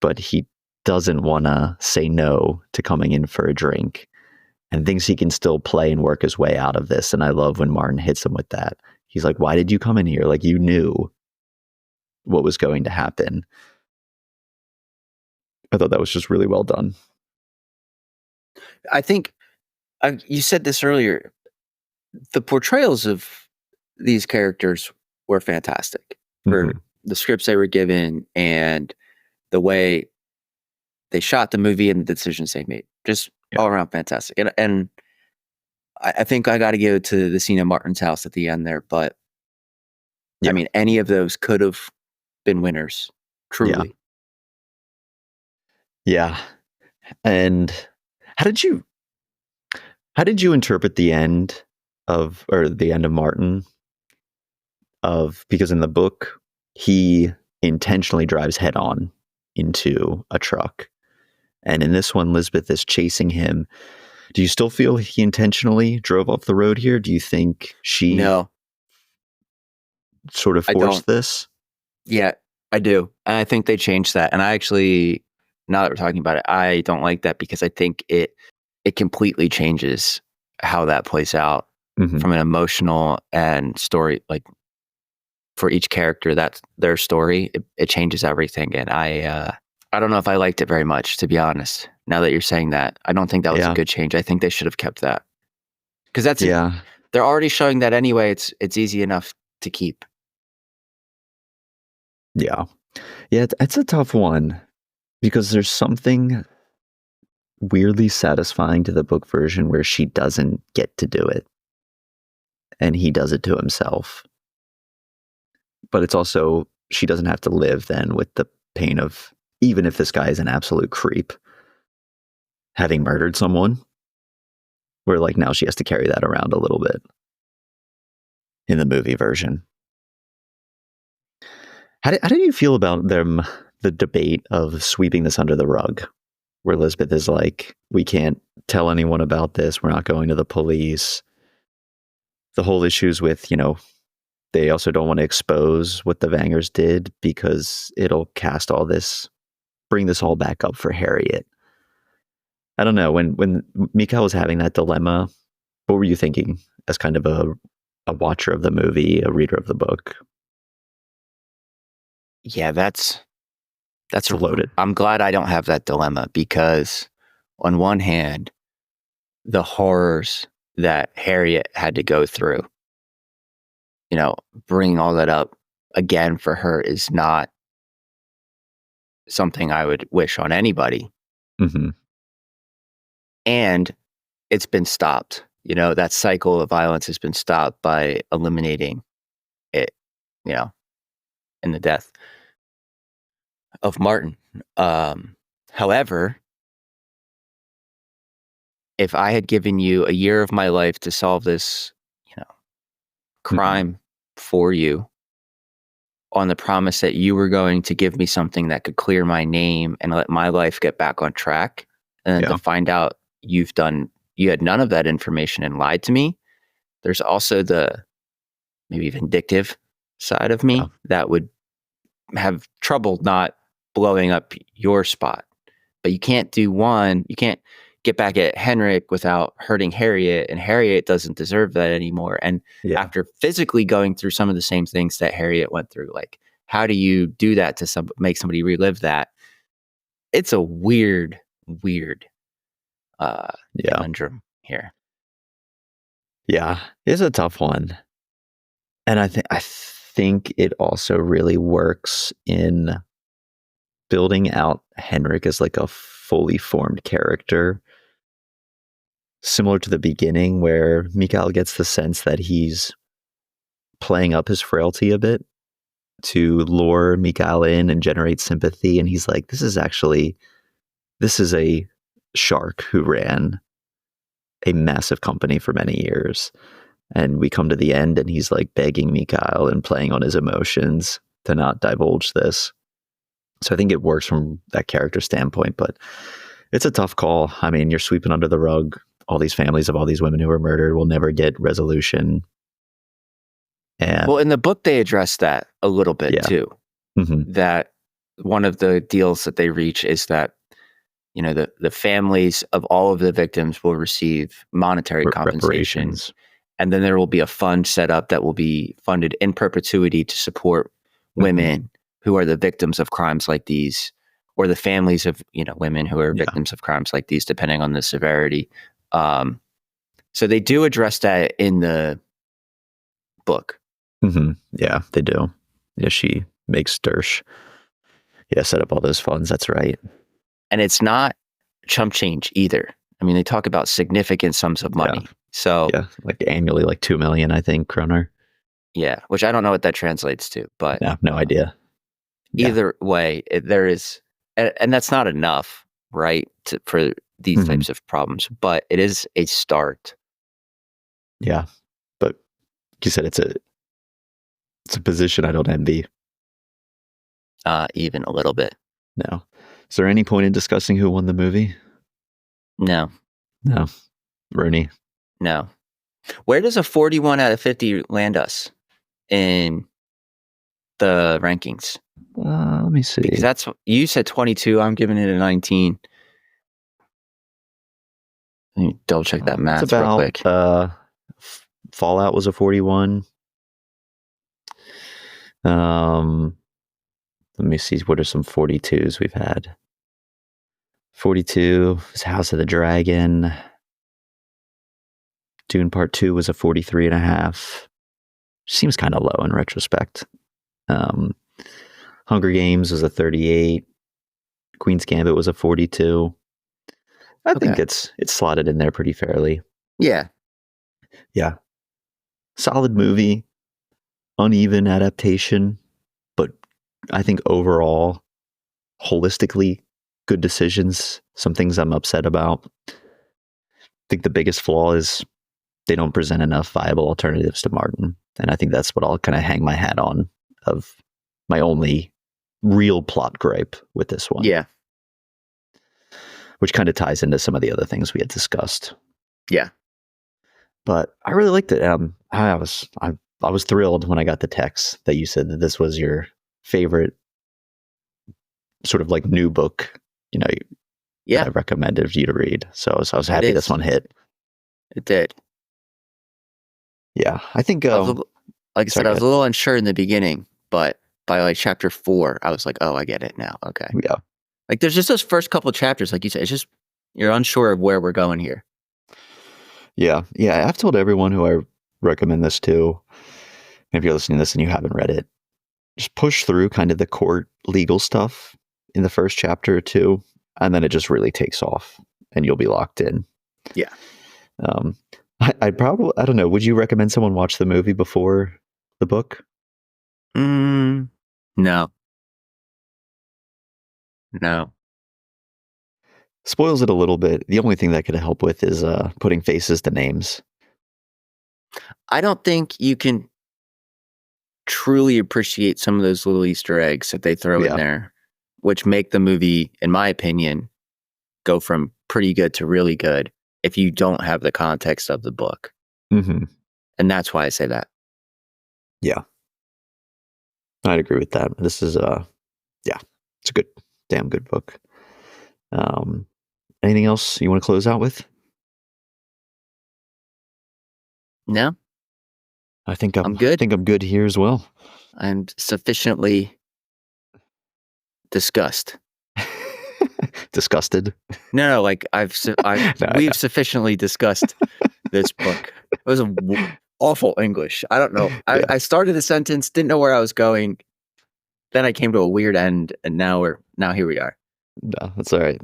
but he doesn't want to say no to coming in for a drink and thinks he can still play and work his way out of this. And I love when Martin hits him with that. He's like, why did you come in here? Like, you knew what was going to happen. I thought that was just really well done. I think you said this earlier. The portrayals of these characters were fantastic for the scripts they were given and the way they shot the movie and the decisions they made. Just all around fantastic. And I think I got to give it to the scene at Martin's house at the end there. But I mean, any of those could have been winners, truly. Yeah. And how did you interpret the end of Martin? Because in the book, he intentionally drives head on into a truck. And in this one, Lisbeth is chasing him. Do you still feel he intentionally drove off the road here? Do you think she sort of forced this? Yeah, I do. And I think they changed that. And I actually, now that we're talking about it, I don't like that because I think it completely changes how that plays out from an emotional and story, like for each character, that's their story. It changes everything. And I don't know if I liked it very much, to be honest. Now that you're saying that, I don't think that was a good change. I think they should have kept that because they're already showing that anyway. It's easy enough to keep. Yeah, it's a tough one because there's something weirdly satisfying to the book version where she doesn't get to do it, and he does it to himself. But it's also she doesn't have to live then with the pain of, even if this guy is an absolute creep, having murdered someone, where like now she has to carry that around a little bit in the movie version. How do you feel about the debate of sweeping this under the rug, where Elizabeth is like, we can't tell anyone about this, we're not going to the police. The whole issues with, they also don't want to expose what the Vangers did because it'll bring this all back up for Harriet. I don't know. When Mikhail was having that dilemma, what were you thinking as kind of a watcher of the movie, a reader of the book? Yeah, that's loaded. I'm glad I don't have that dilemma, because on one hand, the horrors that Harriet had to go through, bringing all that up again for her is not something I would wish on anybody. Mm-hmm. And it's been stopped. That cycle of violence has been stopped by eliminating it, in the death of Martin. However, if I had given you a year of my life to solve this, crime for you, on the promise that you were going to give me something that could clear my name and let my life get back on track, and then to find out you had none of that information and lied to me, there's also the maybe vindictive side of me that would have trouble not blowing up your spot. But you can't do one. You can't get back at Henrik without hurting Harriet, and Harriet doesn't deserve that anymore. And after physically going through some of the same things that Harriet went through, like, how do you do that to make somebody relive that? It's a weird conundrum here. Yeah, it's a tough one. And I think it also really works in building out Henrik as like a fully formed character, similar to the beginning, where Mikhail gets the sense that he's playing up his frailty a bit to lure Mikhail in and generate sympathy. And he's like, this is a shark who ran a massive company for many years. And we come to the end and he's like begging Mikhail and playing on his emotions to not divulge this. So I think it works from that character standpoint, but it's a tough call. I mean, you're sweeping under the rug all these families of all these women who were murdered will never get resolution. And well, in the book, they address that a little bit too. Mm-hmm. That one of the deals that they reach is that, the families of all of the victims will receive monetary compensation. And then there will be a fund set up that will be funded in perpetuity to support women who are the victims of crimes like these, or the families of, women who are victims of crimes like these, depending on the severity. So they do address that in the book. Mm-hmm. Yeah, they do. Yeah, she makes Dersh set up all those funds. That's right. And it's not chump change either. I mean, they talk about significant sums of money. Yeah. So like annually, like 2 million, I think, kroner. Yeah, which I don't know what that translates to, but no idea. Either way, there is, and that's not enough, right, for these types of problems, but it is a start. Yeah, but you said it's a position I don't envy. Even a little bit. No. Is there any point in discussing who won the movie? No. Rooney? No. Where does a 41 out of 50 land us in the rankings? Let me see. Because you said 22. I'm giving it a 19. Let me double check that math real quick. Fallout was a 41. Let me see. What are some 42s we've had? 42 was House of the Dragon. Dune Part 2 was a 43.5. Seems kind of low in retrospect. Hunger Games was a 38. Queen's Gambit was a 42. I think it's slotted in there pretty fairly. Yeah. Yeah. Solid movie. Uneven adaptation. But I think overall, holistically, good decisions some things I'm upset about. I think the biggest flaw is they don't present enough viable alternatives to Martin. And I think that's what I'll kind of hang my hat on of my only real plot gripe with this one. Yeah. Which kind of ties into some of the other things we had discussed. Yeah. But I really liked it. I was thrilled when I got the text that you said that this was your favorite sort of like new book, Yeah. I recommended you to read. So I was happy this one hit. It did. Yeah. I think, like I said, I was a little unsure in the beginning, but by like chapter 4, I was like, oh, I get it now. Okay. Yeah. Like there's just those first couple of chapters, like you said, it's just, you're unsure of where we're going here. Yeah. Yeah. I've told everyone who I recommend this to, if you're listening to this and you haven't read it, just push through kind of the court legal stuff in the first chapter or two, and then it just really takes off and you'll be locked in. Yeah. I'd probably, I don't know, would you recommend someone watch the movie before the book? No. Spoils it a little bit. The only thing that could help with is putting faces to names. I don't think you can truly appreciate some of those little Easter eggs that they throw in there, which make the movie, in my opinion, go from pretty good to really good if you don't have the context of the book. Mm-hmm. And that's why I say that. Yeah. I'd agree with that. This is, it's a damn good book. Anything else you want to close out with? No. I think I'm good. I think I'm good here as well. I'm sufficiently disgusted. Disgusted? No, like we've sufficiently discussed this book. It was awful English. I don't know. I started a sentence, didn't know where I was going. Then I came to a weird end, and now here we are. No, that's all right.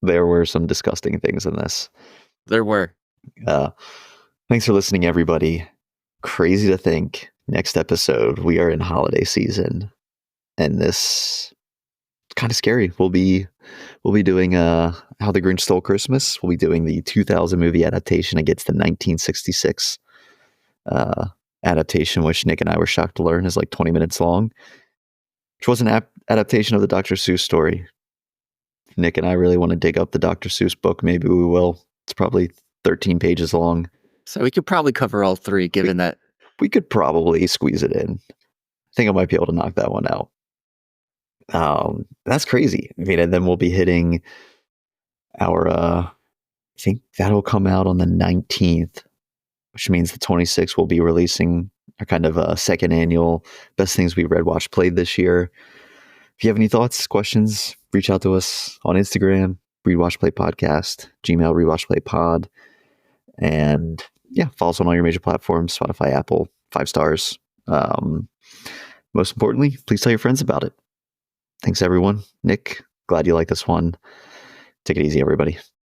There were some disgusting things in this. There were. Thanks for listening, everybody. Crazy to think, next episode we are in holiday season, and this kind of scary. We'll be doing How the Grinch Stole Christmas. We'll be doing the 2000 movie adaptation against the 1966 adaptation, which Nick and I were shocked to learn is like 20 minutes long, which was an adaptation of the Dr. Seuss story. Nick and I really want to dig up the Dr. Seuss book. Maybe we will. It's probably 13 pages long. So we could probably cover all three, given that. We could probably squeeze it in. I think I might be able to knock that one out. That's crazy. I mean, and then we'll be hitting our, I think that'll come out on the 19th, which means the 26th we'll be releasing our kind of second annual Best Things We Read, Watched, Played this year. If you have any thoughts, questions, reach out to us on Instagram, Read, Watch, Play Podcast, Gmail, Read, Watch, Play Pod. And follow us on all your major platforms, Spotify, Apple, 5 stars. Most importantly, please tell your friends about it. Thanks, everyone. Nick, glad you like this one. Take it easy, everybody.